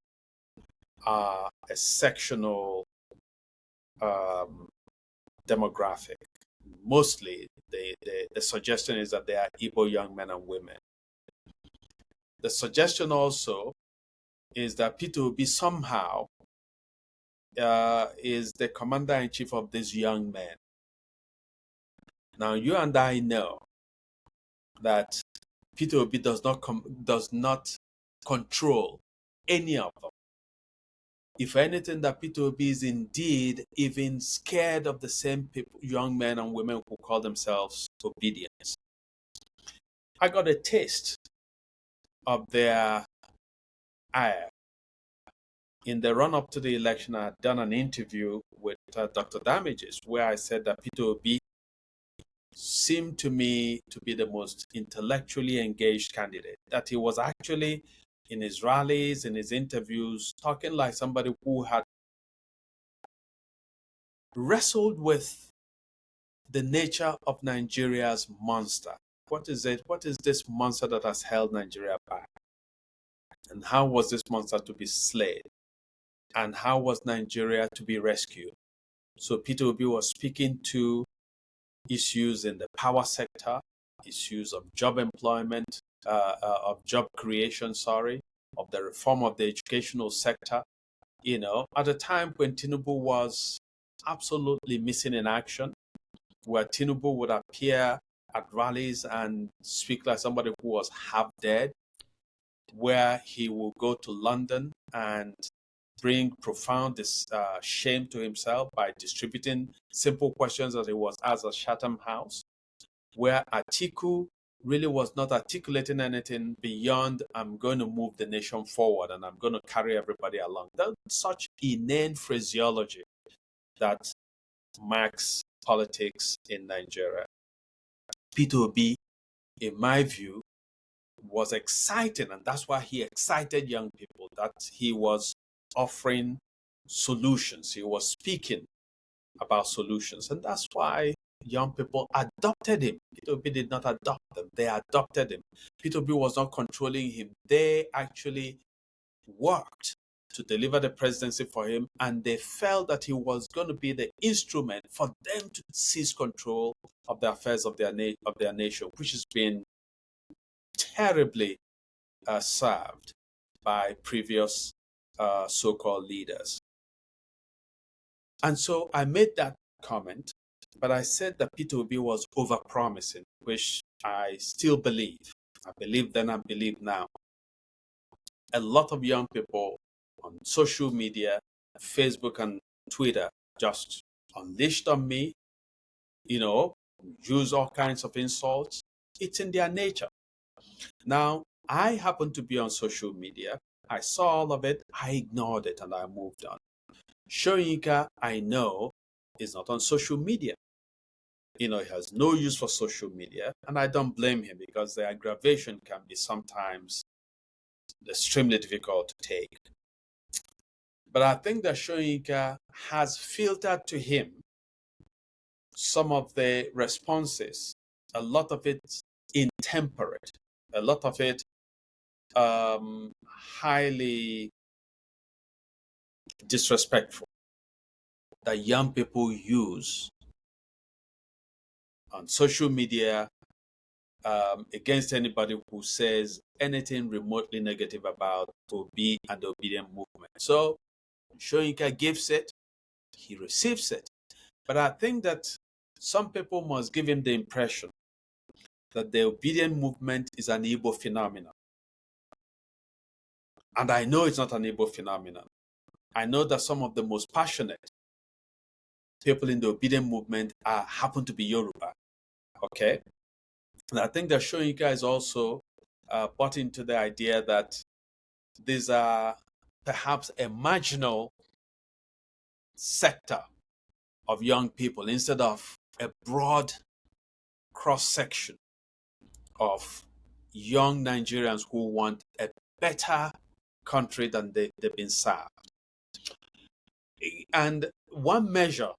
are a sectional demographic. Mostly, the suggestion is that they are Igbo young men and women. The suggestion also is that Peter Obi somehow is the commander-in-chief of these young men. Now, you and I know that Peter Obi does not control any of them. If anything, that Peter Obi is indeed even scared of the same people, young men and women who call themselves obedient. I got a taste of their ire. In the run-up to the election, I had done an interview with Dr. Damages, where I said that Peter Obi seemed to me to be the most intellectually engaged candidate, that he was actually in his rallies, in his interviews, talking like somebody who had wrestled with the nature of Nigeria's monster. What is it? What is this monster that has held Nigeria back? And how was this monster to be slain? And how was Nigeria to be rescued? So Peter Obi was speaking to issues in the power sector, issues of job employment, of job creation, of the reform of the educational sector. At a time when Tinubu was absolutely missing in action, where Tinubu would appear at rallies and speak like somebody who was half dead, where he will go to London and bring profound shame to himself by distributing simple questions that he was asked at Chatham House, where Atiku really was not articulating anything beyond I'm going to move the nation forward and I'm going to carry everybody along. That's such inane phraseology that marks politics in Nigeria. Peter Obi, in my view, was exciting, and that's why he excited young people, that he was offering solutions. He was speaking about solutions, and that's why young people adopted him. Peter Obi did not adopt them, they adopted him. Peter Obi was not controlling him. They actually worked to deliver the presidency for him, and they felt that he was going to be the instrument for them to seize control of the affairs of their nation, which has been terribly served by previous so-called leaders. And so I made that comment, but I said that Peter Obi was over-promising, which I still believe. I believe then, I believe now. A lot of young people on social media, Facebook and Twitter, just unleashed on me, use all kinds of insults. It's in their nature. Now, I happen to be on social media. I saw all of it, I ignored it, and I moved on. Soyinka, I know, is not on social media. He has no use for social media, and I don't blame him because the aggravation can be sometimes extremely difficult to take. But I think that Soyinka has filtered to him some of the responses, a lot of it intemperate, a lot of it highly disrespectful, that young people use on social media against anybody who says anything remotely negative about Obi and the obedient movement. So Soyinka gives it, he receives it. But I think that some people must give him the impression that the obedient movement is an Igbo phenomenon. And I know it's not an Igbo phenomenon. I know that some of the most passionate people in the obedient movement happen to be Yoruba. Okay? And I think that Soyinka is also bought into the idea that these are perhaps a marginal sector of young people instead of a broad cross-section of young Nigerians who want a better country than they've been served. And one measure,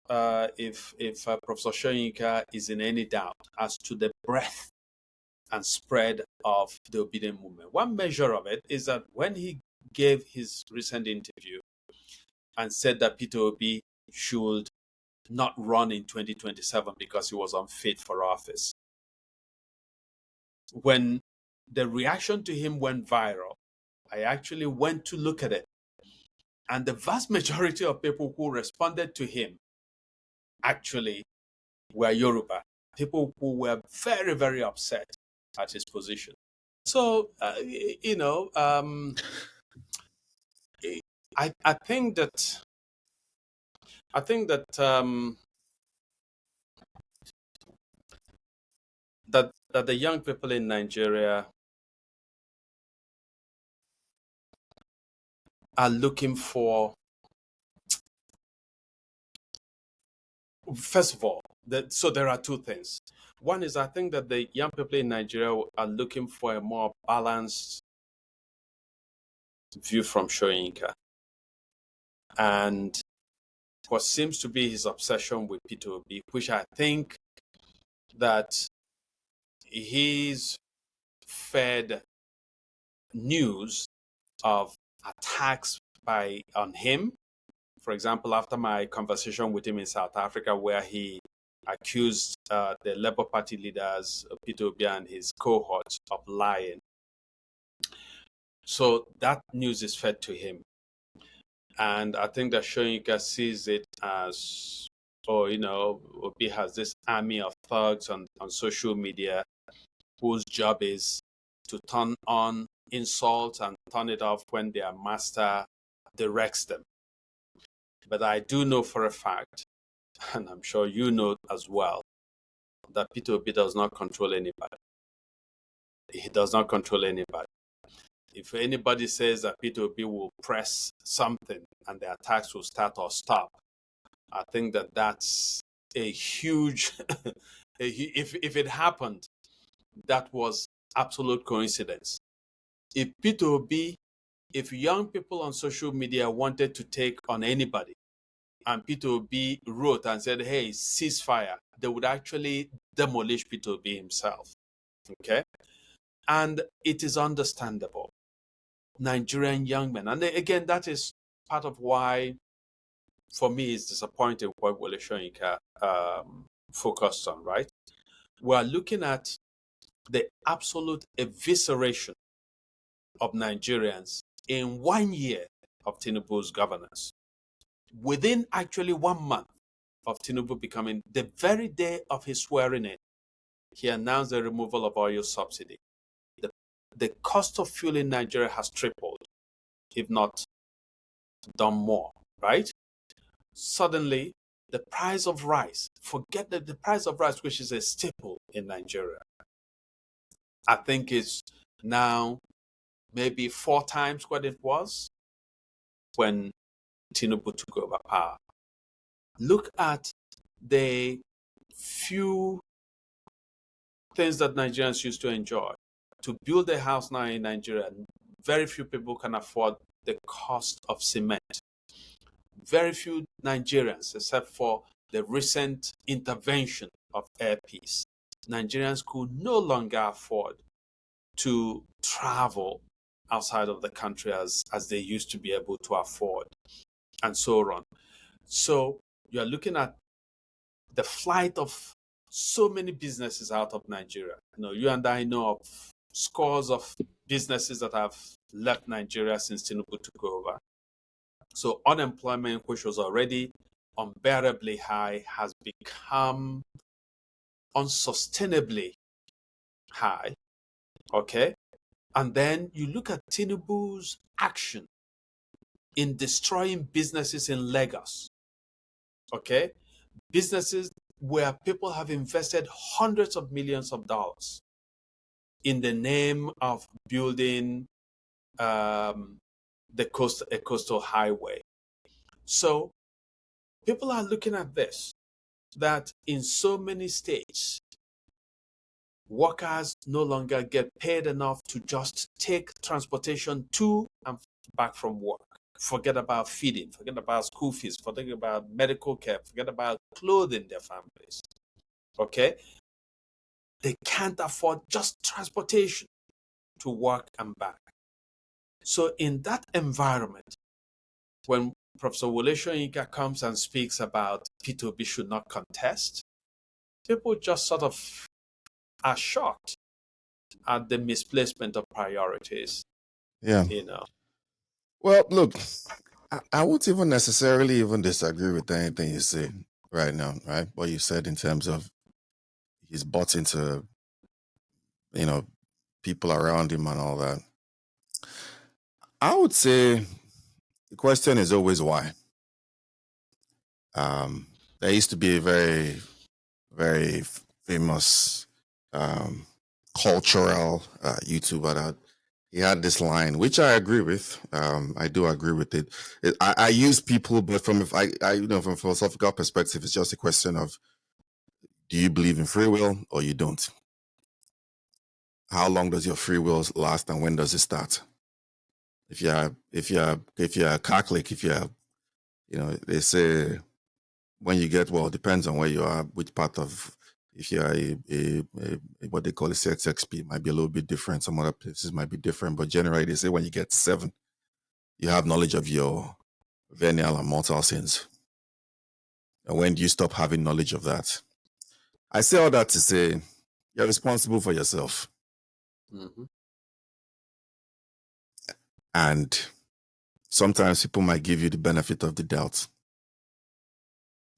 if Professor Soyinka is in any doubt as to the breadth and spread of the obedient movement, one measure of it is that when he gave his recent interview and said that Peter Obi should not run in 2027 because he was unfit for office, when the reaction to him went viral, I actually went to look at it. And the vast majority of people who responded to him actually were Yoruba, people who were very, very upset at his position. So, I think that that the young people in Nigeria are looking for, first of all, so there are two things. One is, I think that the young people in Nigeria are looking for a more balanced view from Soyinka. And what seems to be his obsession with Peter Obi, which I think that he's fed news of attacks on him. For example, after my conversation with him in South Africa, where he accused the Labour Party leaders, Peter Obi and his cohorts, of lying. So that news is fed to him. And I think that Soyinka sees it as, Obi has this army of thugs on social media whose job is to turn on insults and turn it off when their master directs them. But I do know for a fact, and I'm sure you know as well, that Peter Obi does not control anybody. He does not control anybody. If anybody says that Peter Obi will press something and the attacks will start or stop, I think that that's a huge, if it happened, that was absolute coincidence. If Peter Obi, if young people on social media wanted to take on anybody, and Peter Obi wrote and said, hey, ceasefire, they would actually demolish Peter Obi himself. Okay? And it is understandable. Nigerian young men. And again, that is part of why, for me, it's disappointing what Wole Soyinka focused on, right? We're looking at the absolute evisceration of Nigerians in 1 year of Tinubu's governance. Within actually 1 month of Tinubu becoming, the very day of his swearing in, he announced the removal of oil subsidy. The cost of fuel in Nigeria has tripled, if not done more, right? Suddenly, the price of rice, forget the price of rice, which is a staple in Nigeria, I think is now maybe 4 times what it was when Tinubu took over power. Look at the few things that Nigerians used to enjoy. To build a house now in Nigeria, very few people can afford the cost of cement. Very few Nigerians, except for the recent intervention of Air Peace, Nigerians could no longer afford to travel outside of the country as they used to be able to afford, and so on. So you're looking at the flight of so many businesses out of Nigeria. You and I know of scores of businesses that have left Nigeria since Tinubu took over. So unemployment, which was already unbearably high, has become unsustainably high. Okay? And then you look at Tinubu's action in destroying businesses in Lagos. Okay? Businesses where people have invested hundreds of millions of dollars in the name of building a coastal highway. So people are looking at this, that in so many states, workers no longer get paid enough to just take transportation to and back from work. Forget about feeding, forget about school fees, forget about medical care, forget about clothing their families. Okay? They can't afford just transportation to work and back. So in that environment, when Professor Wole Soyinka comes and speaks about Peter Obi should not contest, people just sort of are shocked at the misplacement of priorities. Yeah. Well, look, I won't even necessarily even disagree with anything you say right now, right? What you said in terms of he's bought into, people around him and all that. I would say the question is always why. There used to be a very, very famous cultural YouTuber that he had this line, which I agree with. I do agree with it. I use people, but from from a philosophical perspective, it's just a question of, do you believe in free will or you don't? How long does your free will last, and when does it start? If you're a Catholic, they say when you get, well, it depends on where you are, which part of, if you're a what they call a CXXP, might be a little bit different. Some other places might be different, but generally they say when you get 7, you have knowledge of your venial and mortal sins. And when do you stop having knowledge of that? I say all that to say you're responsible for yourself. Mm-hmm. And sometimes people might give you the benefit of the doubt.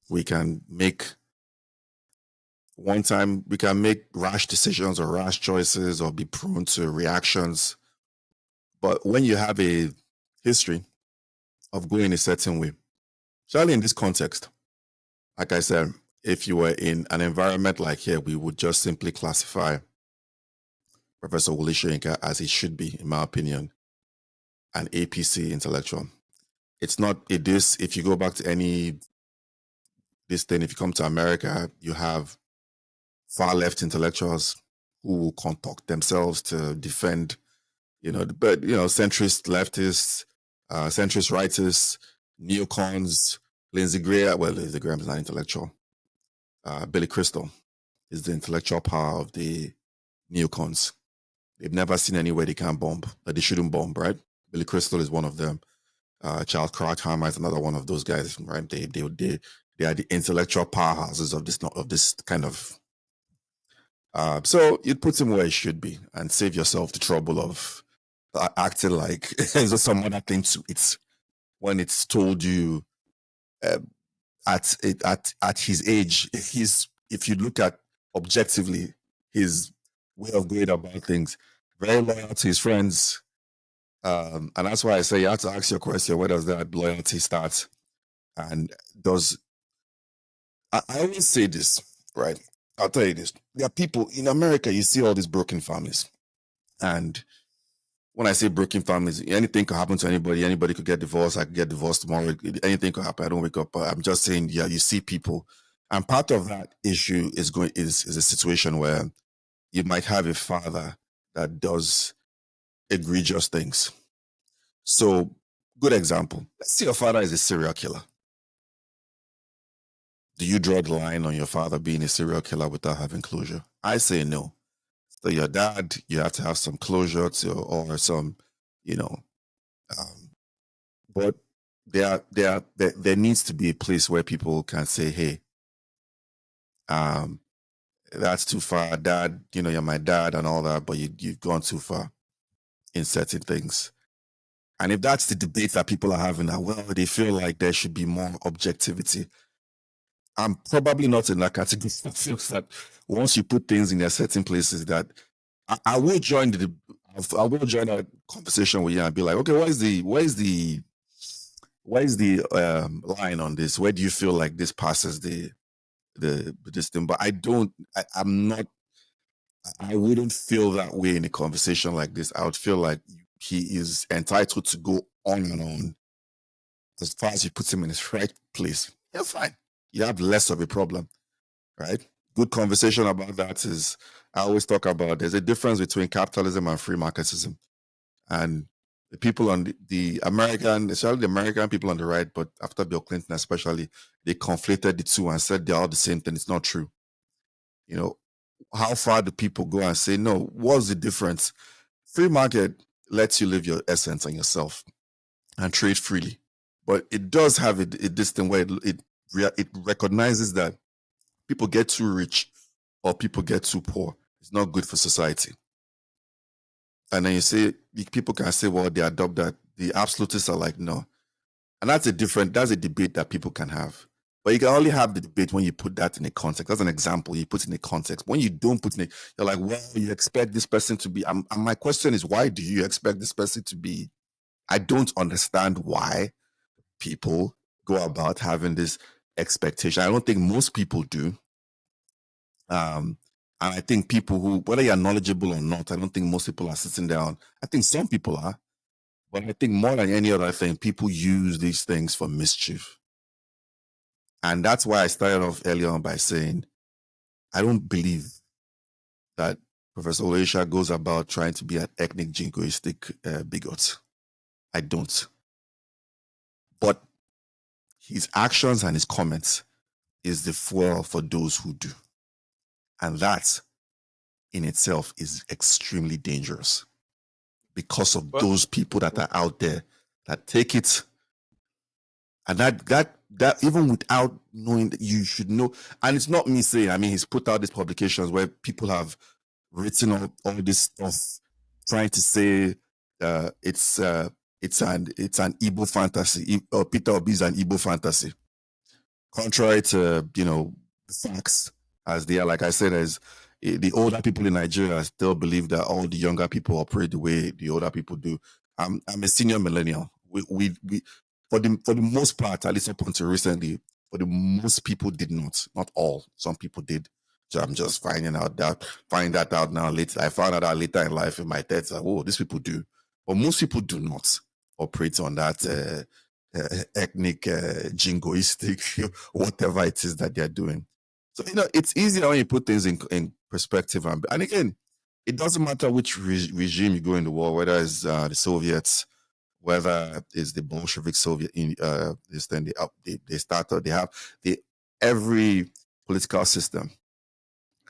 We can make rash decisions or rash choices or be prone to reactions. But when you have a history of going a certain way. Especially in this context, like I said, if you were in an environment like here, we would just simply classify Professor Wole Soyinka as he should be, in my opinion, an APC intellectual. It's not, it is, if you go back to this thing, if you come to America, you have far left intellectuals who will concoct themselves to defend, centrist leftists, centrist rightists, neocons, Lindsey Graham. Well, Lindsey Graham is not intellectual. Billy Crystal is the intellectual power of the neocons. They've never seen anywhere they can't bomb, that they shouldn't bomb, right? Billy Crystal is one of them. Charles Krauthammer is another one of those guys, right? They are the intellectual powerhouses of this kind of. So it puts him where he should be, and save yourself the trouble of acting like there's some other thing to it when it's told you at his age. If you look at objectively his way of going about things, very loyal to his friends. And that's why I say you have to ask your question, where does that loyalty start? And I always say this, right? I'll tell you this. There are people in America, you see all these broken families. And when I say broken families, anything could happen to anybody. Anybody could get divorced. I could get divorced tomorrow. Anything could happen. I don't wake up. But I'm just saying, yeah, you see people. And part of that issue is a situation where you might have a father that does egregious things. So, good example. Let's say your father is a serial killer. Do you draw the line on your father being a serial killer without having closure? I say no. So your dad, you have to have some closure or some, but there needs to be a place where people can say, hey, that's too far, dad, you're my dad and all that, but you've gone too far in certain things. And if that's the debate that people are having, that, well, they feel like there should be more objectivity. I'm probably not in that category. I feel that once you put things in their certain places, that I will join a conversation with you and be like, okay, where's the line on this? Where do you feel like this passes this thing? But I wouldn't feel that way in a conversation like this. I would feel like he is entitled to go on and on. As far as you put him in his right place, you're fine. You have less of a problem, right? Good conversation about that is, I always talk about, there's a difference between capitalism and free marketism. And the people on the American, especially the American people on the right, but after Bill Clinton especially, they conflated the two and said they're all the same thing. It's not true. How far do people go and say, no, what's the difference? Free market lets you live your essence and yourself and trade freely. But it does have this thing where it recognizes that people get too rich or people get too poor. It's not good for society. And then people can say, well, they adopt that. The absolutists are like, no. And that's a debate that people can have. But you can only have the debate when you put that in a context. That's an example. You put in a context. When you don't put in it, you're like, well, you expect this person to be. And my question is, why do you expect this person to be? I don't understand why people go about having this expectation. I don't think most people do. And I think people who, whether you're knowledgeable or not, I don't think most people are sitting down. I think some people are. But I think more than any other thing, people use these things for mischief. And that's why I started off earlier on by saying, I don't believe that Professor Wole Soyinka goes about trying to be an ethnic jingoistic bigot. I don't. But his actions and his comments is the fuel for those who do. And that in itself is extremely dangerous because of those people that are out there that take it. And that even without knowing, that you should know. And it's not me saying, I mean, he's put out these publications where people have written all this stuff trying to say it's an Igbo fantasy, or Peter Obi is an Igbo fantasy. Contrary to, the facts as they are, like I said, as the older people in Nigeria still believe that all the younger people operate the way the older people do. I'm a senior millennial. for the most part, at least up until recently, for the most people did not all. Some people did. So I'm just finding that out now later. I found out later in life in my 30s. Like, oh, these people do, but most people do not operate on that ethnic, jingoistic, whatever it is that they're doing. So it's easier when you put things in perspective. And again, it doesn't matter which regime you go in the world, whether it's the Soviets, whether it's the Bolshevik Soviet, this thing they started. They have every political system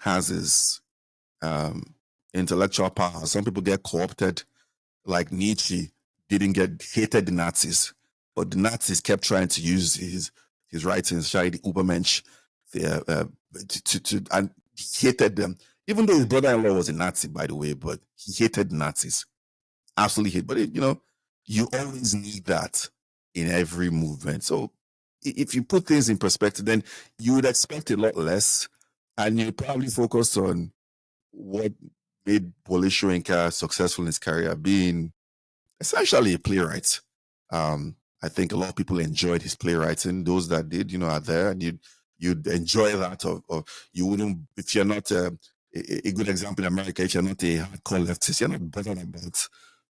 has its intellectual power. Some people get co-opted, like Nietzsche hated the Nazis, but the Nazis kept trying to use his writings, the Übermensch, and he hated them. Even though his brother-in-law was a Nazi, by the way, but he hated the Nazis. Absolutely hate. But you always need that in every movement. So if you put things in perspective, then you would expect a lot less, and you probably focus on what made Wole Soyinka successful in his career, being essentially a playwright. I think a lot of people enjoyed his playwriting. Those that did, are there, and you'd enjoy that. Or you wouldn't, if you're not a good example in America, if you're not a hardcore leftist, you're not bothered about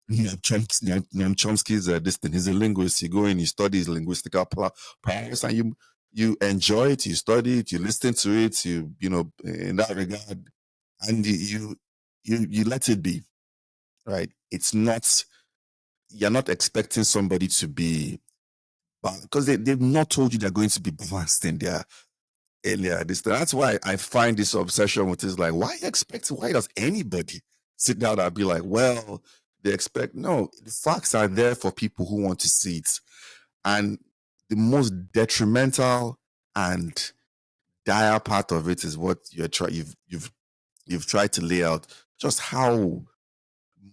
Noam Chomsky's this thing. He's a linguist. You go in, you study his linguistical powers, and you enjoy it, you study it, you listen to it, you in that regard, and you let it be, right? It's not, you're not expecting somebody to be, because they've not told you they're going to be balanced in their earlier this. That's why I find this obsession with this, like, why does anybody sit down and be like, well, they expect, no, the facts are there for people who want to see it. And the most detrimental and dire part of it is what you've tried to lay out, just how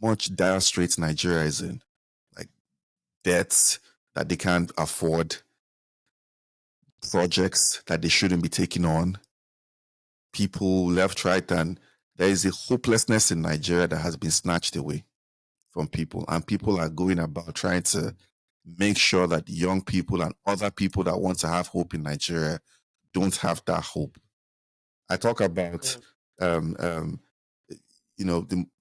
much dire straits Nigeria is in, like debts that they can't afford, projects that they shouldn't be taking on, people left, right, and there is a hopelessness in Nigeria that has been snatched away from people, and people are going about trying to make sure that young people and other people that want to have hope in Nigeria don't have that hope. I talk about, the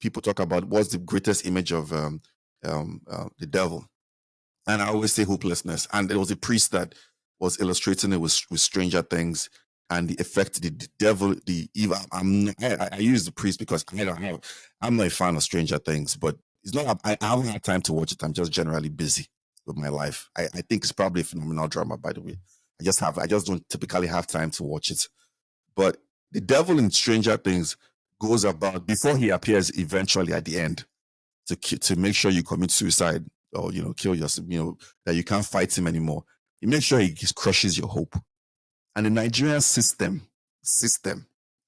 people talk about what's the greatest image of the devil, and I always say hopelessness. And there was a priest that was illustrating it with Stranger Things, and the effect, the devil, the evil. I use the priest because I'm not a fan of Stranger Things, but it's not. I haven't had time to watch it. I'm just generally busy with my life. I think it's probably a phenomenal drama, by the way. I just don't typically have time to watch it. But the devil in Stranger Things goes about, before he appears eventually at the end, to make sure you commit suicide or kill yourself, that you can't fight him anymore. He makes sure he crushes your hope. And the Nigerian system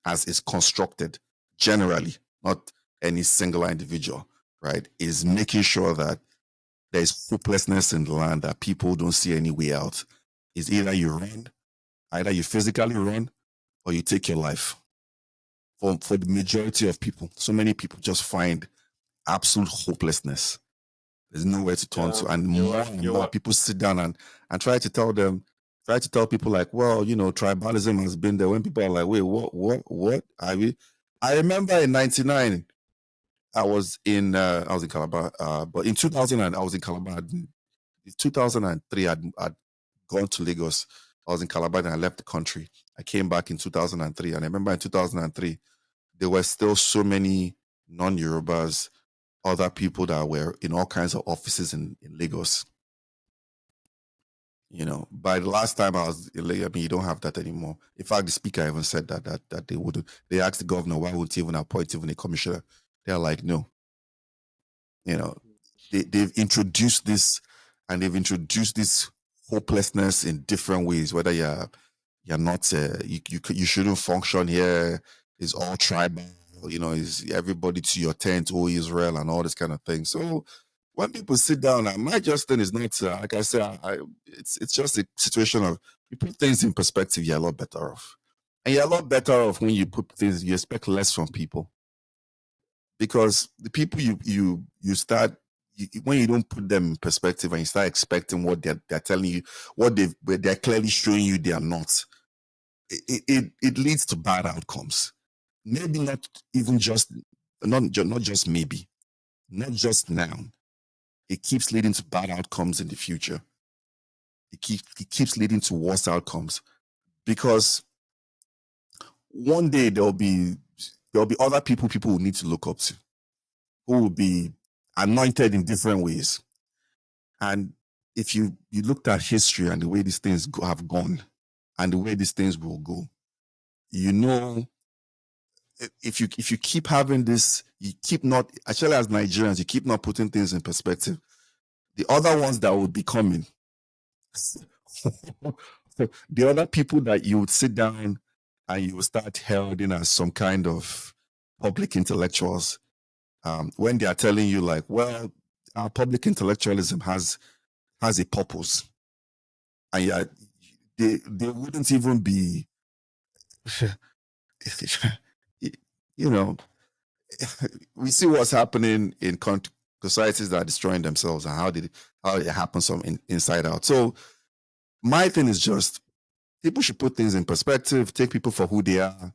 as is constructed, generally, not any singular individual, right, is making sure that there's hopelessness in the land, that people don't see any way out. It's either you physically run, or you take your life. For the majority of people, so many people just find absolute hopelessness. There's nowhere to turn to, and more people sit down and try to tell people like, well, tribalism has been there. When people are like, wait, what? I remember in '99, I was in Calabar, but in 2000, I was in Calabar. In 2003, I'd gone to Lagos. I was in Calabar and I left the country. I came back in 2003, and I remember in 2003, there were still so many non-Yorubas, other people that were in all kinds of offices in Lagos. By the last time I was in Lagos, you don't have that anymore. In fact, the speaker even said that they wouldn't. They asked the governor, why would he even appoint even a commissioner? They're like, no. They've introduced this, and they've introduced this hopelessness in different ways. Whether you're not, you shouldn't function here. It's all tribal. Is everybody to your tent, oh Israel, and all this kind of thing. So when people sit down, my Justin is not, like I said, it's just a situation of, you put things in perspective, you're a lot better off. And you're a lot better off when you put things, you expect less from people. Because the people you start, when you don't put them in perspective and you start expecting what they're telling you, they're clearly showing you they are not, it leads to bad outcomes. Maybe not even just, not just maybe, not just now. It keeps leading to bad outcomes in the future. It keeps leading to worse outcomes, because one day there'll be other people will need to look up to, who will be anointed in different ways. And if you looked at history and the way these things have gone and the way these things will go, you know, if you keep having this, you keep not, actually as Nigerians, you keep not putting things in perspective, the other ones that will be coming, the other people that you would sit down and you will start heralding as some kind of public intellectuals, when they are telling you like, well, our public intellectualism has a purpose, and yeah, they wouldn't even be, you know, we see what's happening in societies that are destroying themselves and how it happens from inside out. So my thing is just, people should put things in perspective, take people for who they are.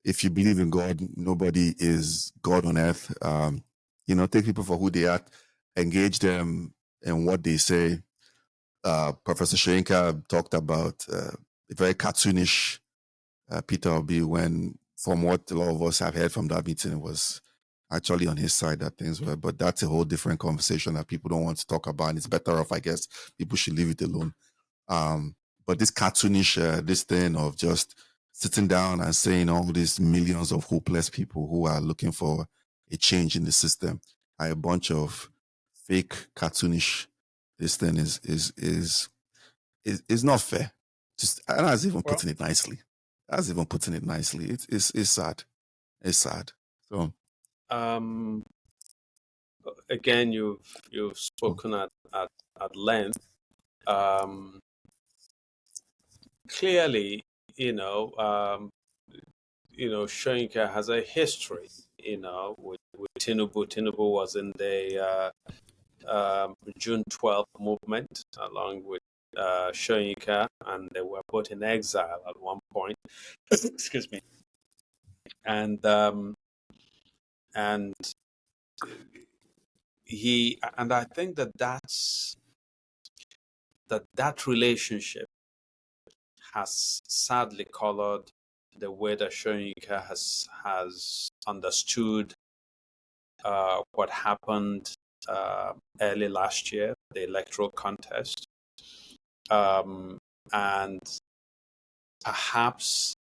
If you believe in God, nobody is God on earth. Take people for who they are, engage them in what they say. Professor Soyinka talked about a very cartoonish Peter Obi, when, from what a lot of us have heard from that meeting, it was actually on his side that things were. But that's a whole different conversation that people don't want to talk about. And it's better off, I guess, people should leave it alone. But this cartoonish, this thing of just sitting down and saying all these millions of hopeless people who are looking for a change in the system are a bunch of fake cartoonish. This thing is not fair. Just, and that's even putting it nicely. It's sad. It's sad. So again, you've spoken at length. Clearly, Soyinka has a history, with Tinubu. Tinubu was in the June 12th movement along with Soyinka, and they were both in exile at one point. Excuse me. And I think that relationship has sadly colored the way that Soyinka has understood what happened early last year, the electoral contest, and perhaps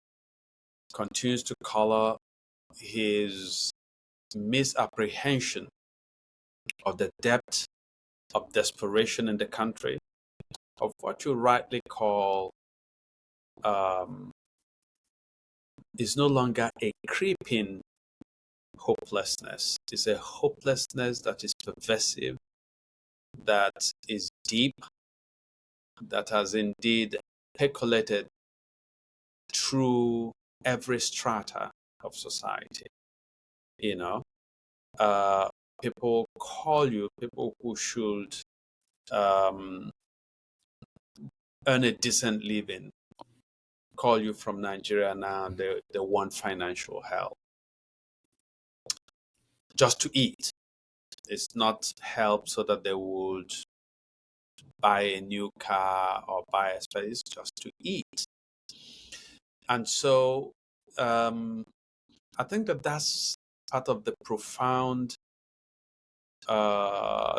continues to color his misapprehension of the depth of desperation in the country, of what you rightly call is no longer a creeping hopelessness. It's a hopelessness that is pervasive, that is deep, that has indeed percolated through every strata of society. People call you, people who should earn a decent living, call you from Nigeria now, they want financial help just to eat. It's not help so that they would buy a new car or buy a space, just to eat. And so I think that's part of the profound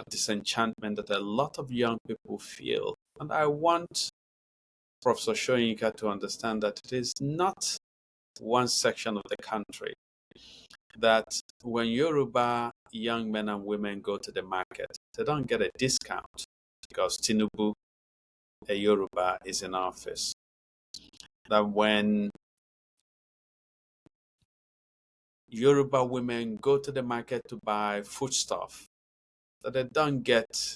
disenchantment that a lot of young people feel. And I want Professor Soyinka to understand that it is not one section of the country, that when Yoruba young men and women go to the market, they don't get a discount because Tinubu, a Yoruba, is in office. That when Yoruba women go to the market to buy foodstuff, that they don't get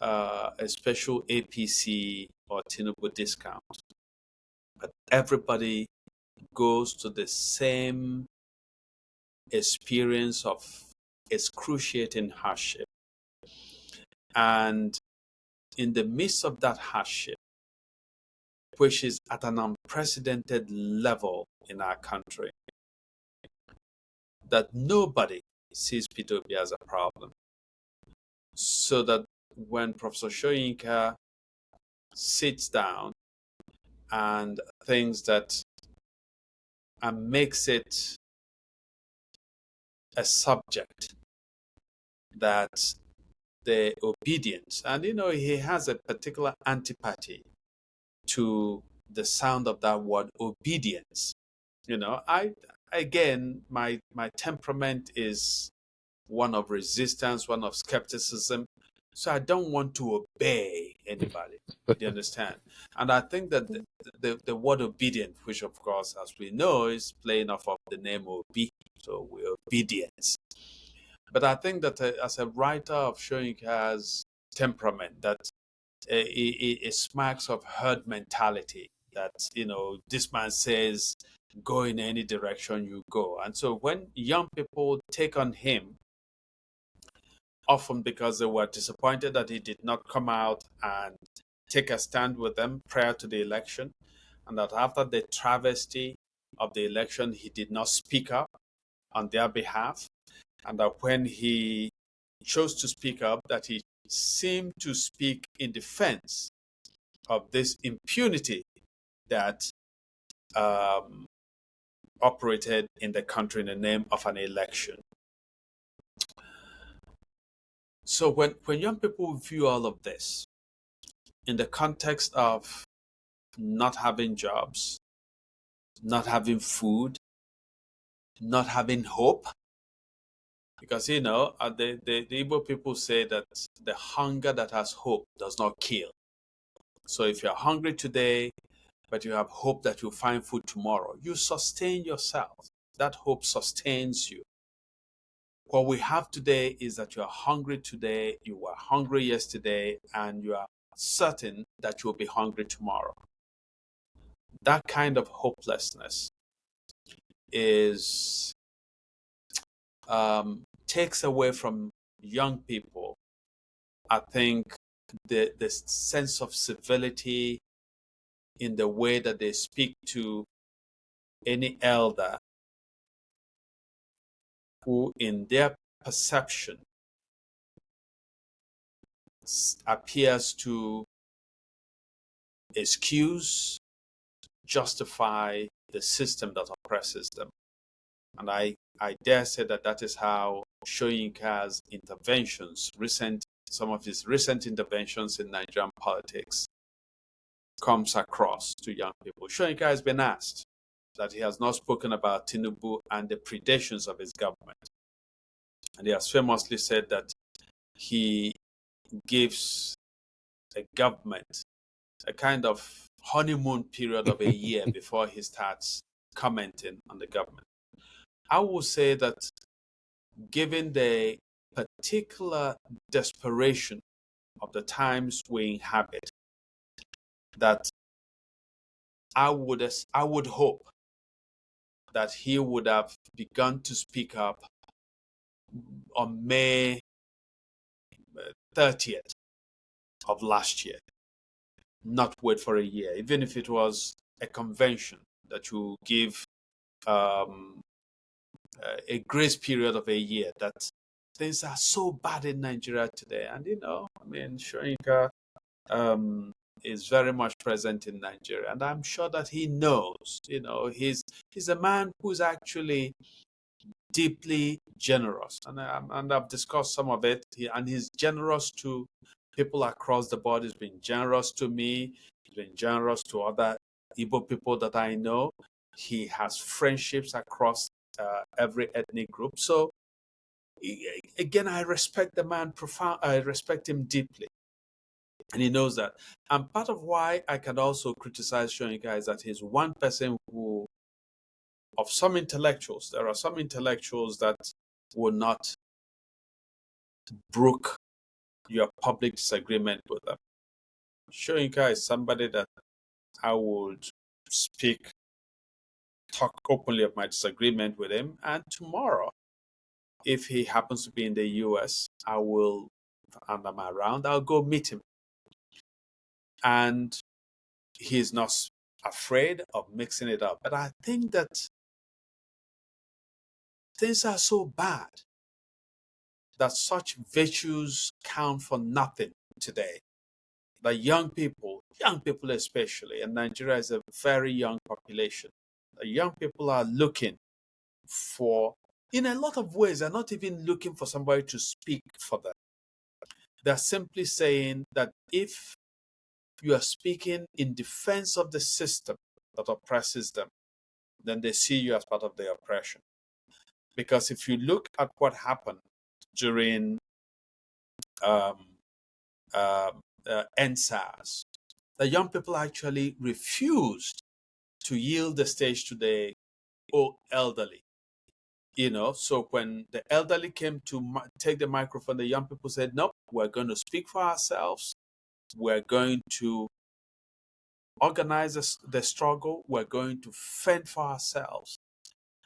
a special APC or Tinubu discount. But everybody goes to the same experience of excruciating hardship. And in the midst of that hardship, which is at an unprecedented level in our country, that nobody sees P2P as a problem. So that when Professor Soyinka sits down and thinks that and makes it a subject that the obedience, and he has a particular antipathy to the sound of that word obedience. I again, my temperament is one of resistance, one of skepticism. So I don't want to obey anybody. Do you understand? And I think that the word obedient, which of course, as we know, is playing off of the name Obi, so we're obedience. But I think that as a writer of Soyinka's temperament, that it smacks of herd mentality. That this man says, go in any direction you go. And so when young people take on him, often because they were disappointed that he did not come out and take a stand with them prior to the election, and that after the travesty of the election, he did not speak up on their behalf, and that when he chose to speak up, that he seemed to speak in defense of this impunity that operated in the country in the name of an election. So when young people view all of this in the context of not having jobs, not having food, not having hope, because the Igbo people say that the hunger that has hope does not kill. So if you're hungry today, but you have hope that you'll find food tomorrow, you sustain yourself. That hope sustains you. What we have today is that you are hungry today, you were hungry yesterday, and you are certain that you'll be hungry tomorrow. That kind of hopelessness is takes away from young people, I think, the sense of civility in the way that they speak to any elder who, in their perception, appears to excuse, justify the system that oppresses them. And I dare say that that is how Soyinka's interventions, some of his recent interventions in Nigerian politics, comes across to young people. Soyinka has been asked that he has not spoken about Tinubu and the predations of his government. And he has famously said that he gives a government a kind of honeymoon period of a year before he starts commenting on the government. I will say that given the particular desperation of the times we inhabit, that I would hope that he would have begun to speak up on May 30th of last year, not wait for a year, even if it was a convention that will give a grace period of a year, that things are so bad in Nigeria today. And Soyinka is very much present in Nigeria, and I'm sure that he knows. He's a man who's actually deeply generous, and I've discussed some of it. He's generous to people across the board. He's been generous to me. He's been generous to other Igbo people that I know. He has friendships across every ethnic group. So again, I respect the man I respect him deeply, and he knows that. And part of why I can also criticize Soyinka is that he's one person who, of some intellectuals, there are some intellectuals that will not brook your public disagreement with them. Soyinka is somebody that I would talk openly of my disagreement with him, and tomorrow if he happens to be in the US, I will, and I'm around, I'll go meet him. And he's not afraid of mixing it up. But I think that things are so bad that such virtues count for nothing today. The young people especially, and Nigeria is a very young population. The young people are looking for, in a lot of ways, they're not even looking for somebody to speak for them. They're simply saying that if you are speaking in defense of the system that oppresses them, then they see you as part of the oppression. Because if you look at what happened during um, NSAS, the young people actually refused to yield the stage to the elderly. So when the elderly came to take the microphone, the young people said, "Nope, we're going to speak for ourselves. We're going to organize the struggle. We're going to fend for ourselves."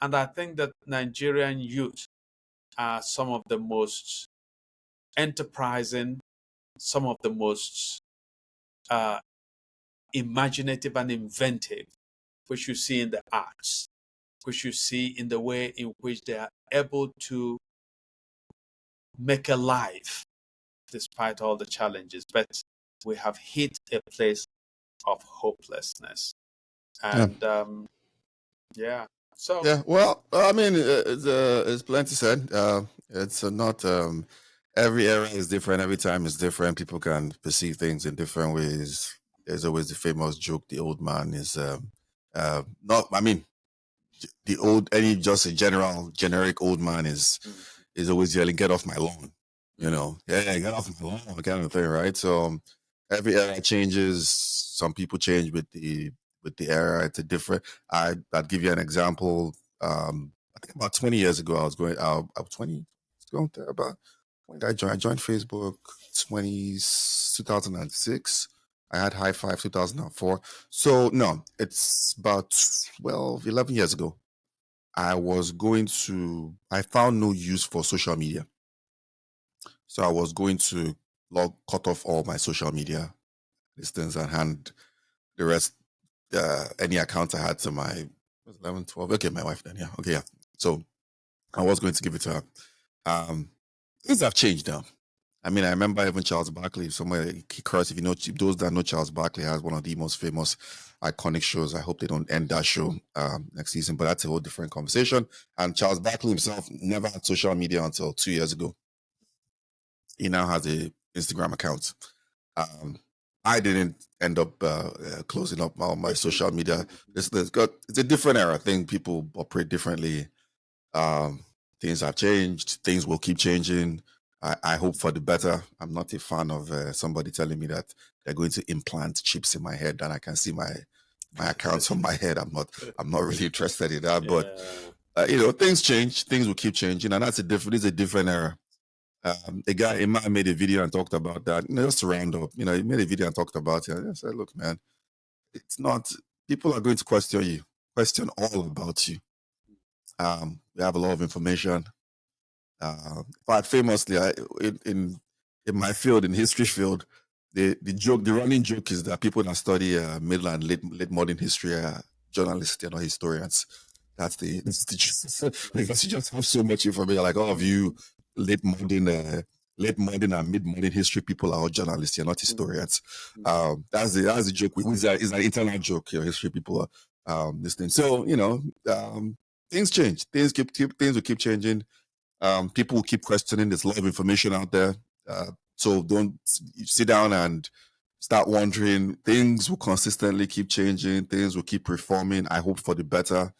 And I think that Nigerian youth are some of the most enterprising, some of the most uh, imaginative and inventive, which you see in the arts, which you see in the way in which they are able to make a life despite all the challenges. But we have hit a place of hopelessness. Yeah. And yeah, so Yeah. Well, I mean, it's plenty said. It's not every era is different. Every time is different. People can perceive things in different ways. There's always the famous joke: the old man is not. I mean, the old any just a generic old man is always yelling, "Get off my lawn!" Yeah, get off my lawn, kind of thing, right? So every era changes. Some people change with the era. It's a different. I'd give you an example. I think about 20 years ago, I was 20. It's going there about when did I join? I joined Facebook 2006. I had High Five 2004. So no, it's about 12, 11 years ago. I found no use for social media. So I was going to cut off all my social media listings and hand the rest, any account I had to my 11, 12. Okay, my wife then, yeah. Okay, yeah. So I was going to give it to her. Things have changed now. I mean, I remember even Charles Barkley, somewhere he cursed. If you know, those that know Charles Barkley has one of the most famous, iconic shows. I hope they don't end that show next season, but that's a whole different conversation. And Charles Barkley himself never had social media until 2 years ago. He now has a Instagram account. I didn't end up closing up all my social media. It's a different era. I think people operate differently. Things have changed. Things will keep changing. I hope for the better. I'm not a fan of somebody telling me that they're going to implant chips in my head and I can see my accounts on my head. I'm not really interested in that. But things change. Things will keep changing, and it's a different era. A guy, a man made a video and talked about that. Just to round up, he made a video and talked about it. I said, look, man, it's not, people are going to question all about you. We have a lot of information. But famously, in my field, in history field, the running joke is that people that study middle and late modern history are journalists, they're not historians. That's the because you just have so much information. Like all of you, late modern and mid modern history people are all journalists. You're not historians. That's the joke. It's an internal joke. History people are listening. So things change. Things will keep changing. People will keep questioning. There's a lot of information out there. So don't sit down and start wondering. Things will consistently keep changing. Things will keep reforming. I hope for the better.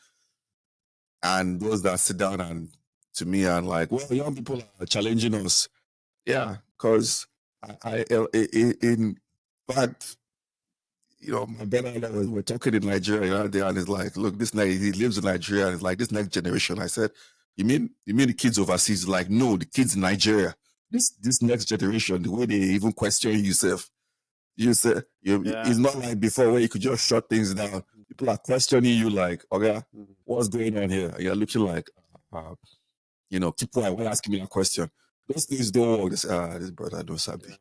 And those that sit down and to me are like, well, young people are challenging us. Yeah, because in fact, my brother and I were talking in Nigeria there, and it's like, look, he lives in Nigeria, and it's like this next generation. I said, you mean the kids overseas? Like, no, the kids in Nigeria. This next generation, the way they even question yourself, it's not like before where you could just shut things down. People are questioning you like, okay, what's going on here? You're looking like, keep quiet when asking me that question. Those things don't work. This brother don't sabi.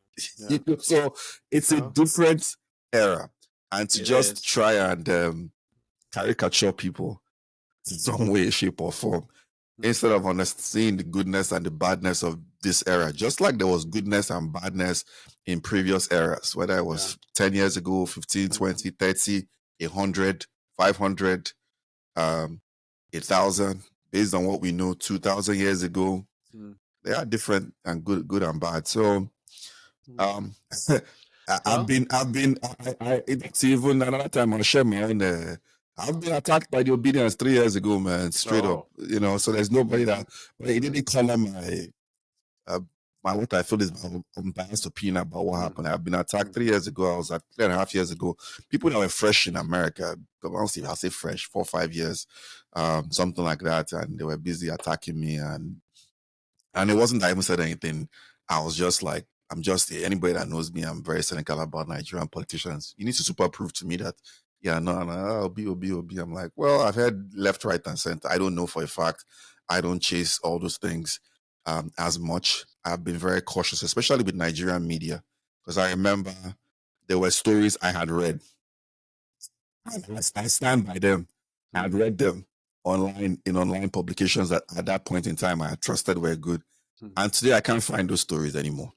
Yeah. So it's a different era. And to just try and caricature people in some way, shape, or form, instead of understanding the goodness and the badness of this era, just like there was goodness and badness in previous eras, whether it was 10 years ago, 15, 20, 30, 100, 500, 1,000, based on what we know 2,000 years ago. They are different and good and bad. So it's even another time I'll share my own. I've been attacked by the obedience 3 years ago, man, straight up. So there's nobody that, but it didn't color my what I feel is my unbiased opinion about what happened. I've been attacked 3 years ago. I was at 3.5 years ago. People that were fresh in America, I'll say fresh, 4 or 5 years, something like that, and they were busy attacking me, and it wasn't that I even said anything. I was just like, I'm just here. Anybody that knows me, I'm very cynical about Nigerian politicians. You need to super prove to me that, Obi. I'm like, well, I've heard left, right, and center. I don't know for a fact. I don't chase all those things as much. I've been very cautious, especially with Nigerian media, because I remember there were stories I had read. I stand by them. I had read them in online publications that at that point in time I had trusted were good. And today I can't find those stories anymore.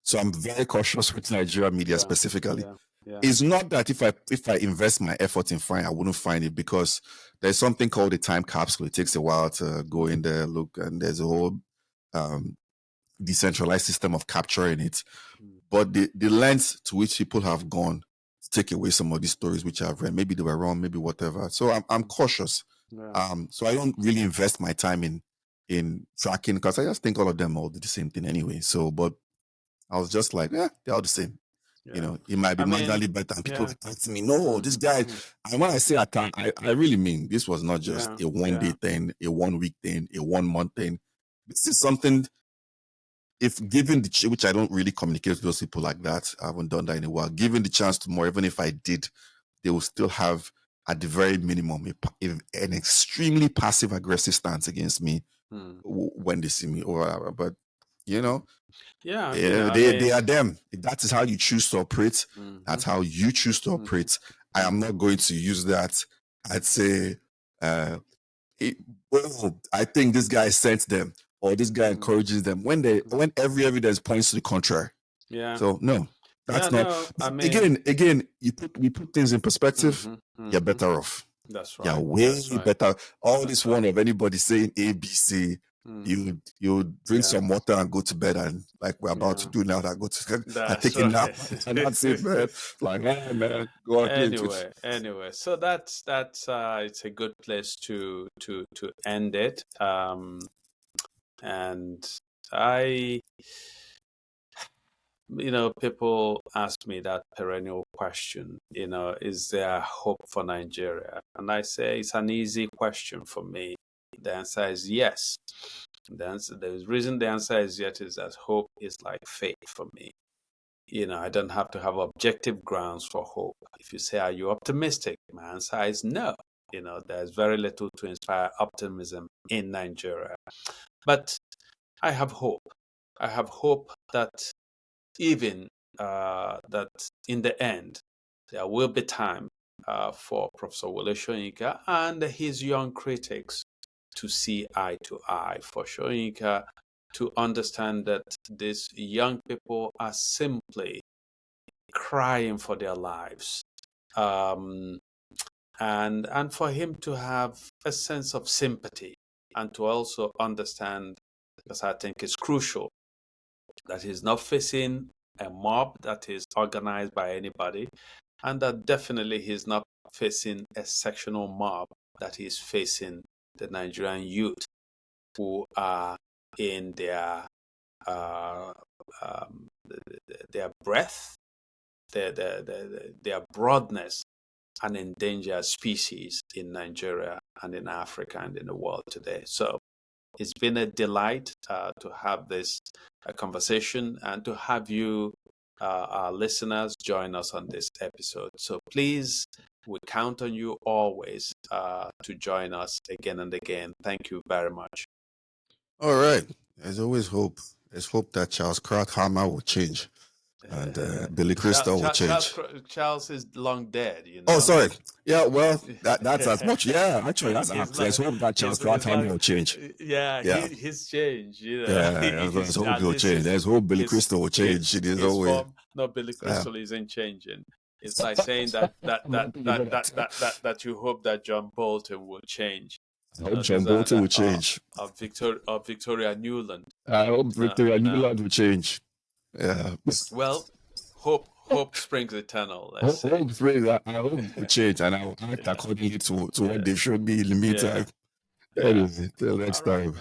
So I'm very cautious with Nigerian media specifically. It's not that if I invest my effort in finding, I wouldn't find it, because there's something called a time capsule. It takes a while to go in there, look, and there's a whole decentralized system of capturing it. But the length to which people have gone to take away some of these stories which I've read, maybe they were wrong, maybe whatever. So I'm cautious. So I don't really invest my time in tracking, because I just think all of them all do the same thing anyway. So, but I was just like, they're all the same. It might be marginally better. And people attack me. No, this guy. And when I say attack, I really mean this was not just a 1 day thing, a 1 week thing, a 1 month thing. This is something. If given the which I don't really communicate with those people like that, I haven't done that in a while. Given the chance to more, even if I did, they will still have, at the very minimum, an extremely passive aggressive stance against me when they see me or whatever. But they are them. That is how you choose to operate. That's how you choose to operate. I am not going to use that. I'd say, I think this guy sent them, or this guy encourages them, when every evidence points to the contrary. So no, that's not. Again, we put things in perspective. You're better off. That's right. You're way better. All this one of anybody saying ABC, you drink some water and go to bed, and like we're about to do now, that go to take a nap, and that's it, man. Like, man, go on. Anyway, so that's it's a good place to end it. And people ask me that perennial question, is there hope for Nigeria? And I say it's an easy question for me. The answer is yes. The reason the answer is yes is that hope is like faith for me. I don't have to have objective grounds for hope. If you say, are you optimistic? My answer is no. There's very little to inspire optimism in Nigeria. But I have hope. I have hope that even that in the end, there will be time for Professor Wole Soyinka and his young critics to see eye to eye, for Soyinka to understand that these young people are simply crying for their lives, and for him to have a sense of sympathy and to also understand, because I think it's crucial, that he's not facing a mob that is organized by anybody, and that definitely he's not facing a sectional mob, that he's facing the Nigerian youth who are in their breadth, their broadness, an endangered species in Nigeria and in Africa and in the world today. So it's been a delight to have this conversation and to have you, our listeners, join us on this episode. So please, we count on you always to join us again and again. Thank you very much. All right. There's always hope. There's hope that Charles Krauthammer will change and Billy Crystal will change. Charles is long dead, Oh, sorry. Yeah, well, that's as much. Yeah, actually, there's hope that Charles he's Krauthammer like, will change. yeah, Yeah. he's changed, Yeah, there's hope at he'll least change. There's hope Billy his Crystal will change. It is his always. form. No, Billy Crystal isn't changing. It's like saying that you hope that John Bolton will change. I hope John Bolton will change. Victoria Newland. I hope Victoria Newland will change. Yeah. Well, hope springs eternal. Let's say. Hope springs. I hope it will change, and I will act accordingly to what they showed me in the meantime. Yeah. Anyway, till next time.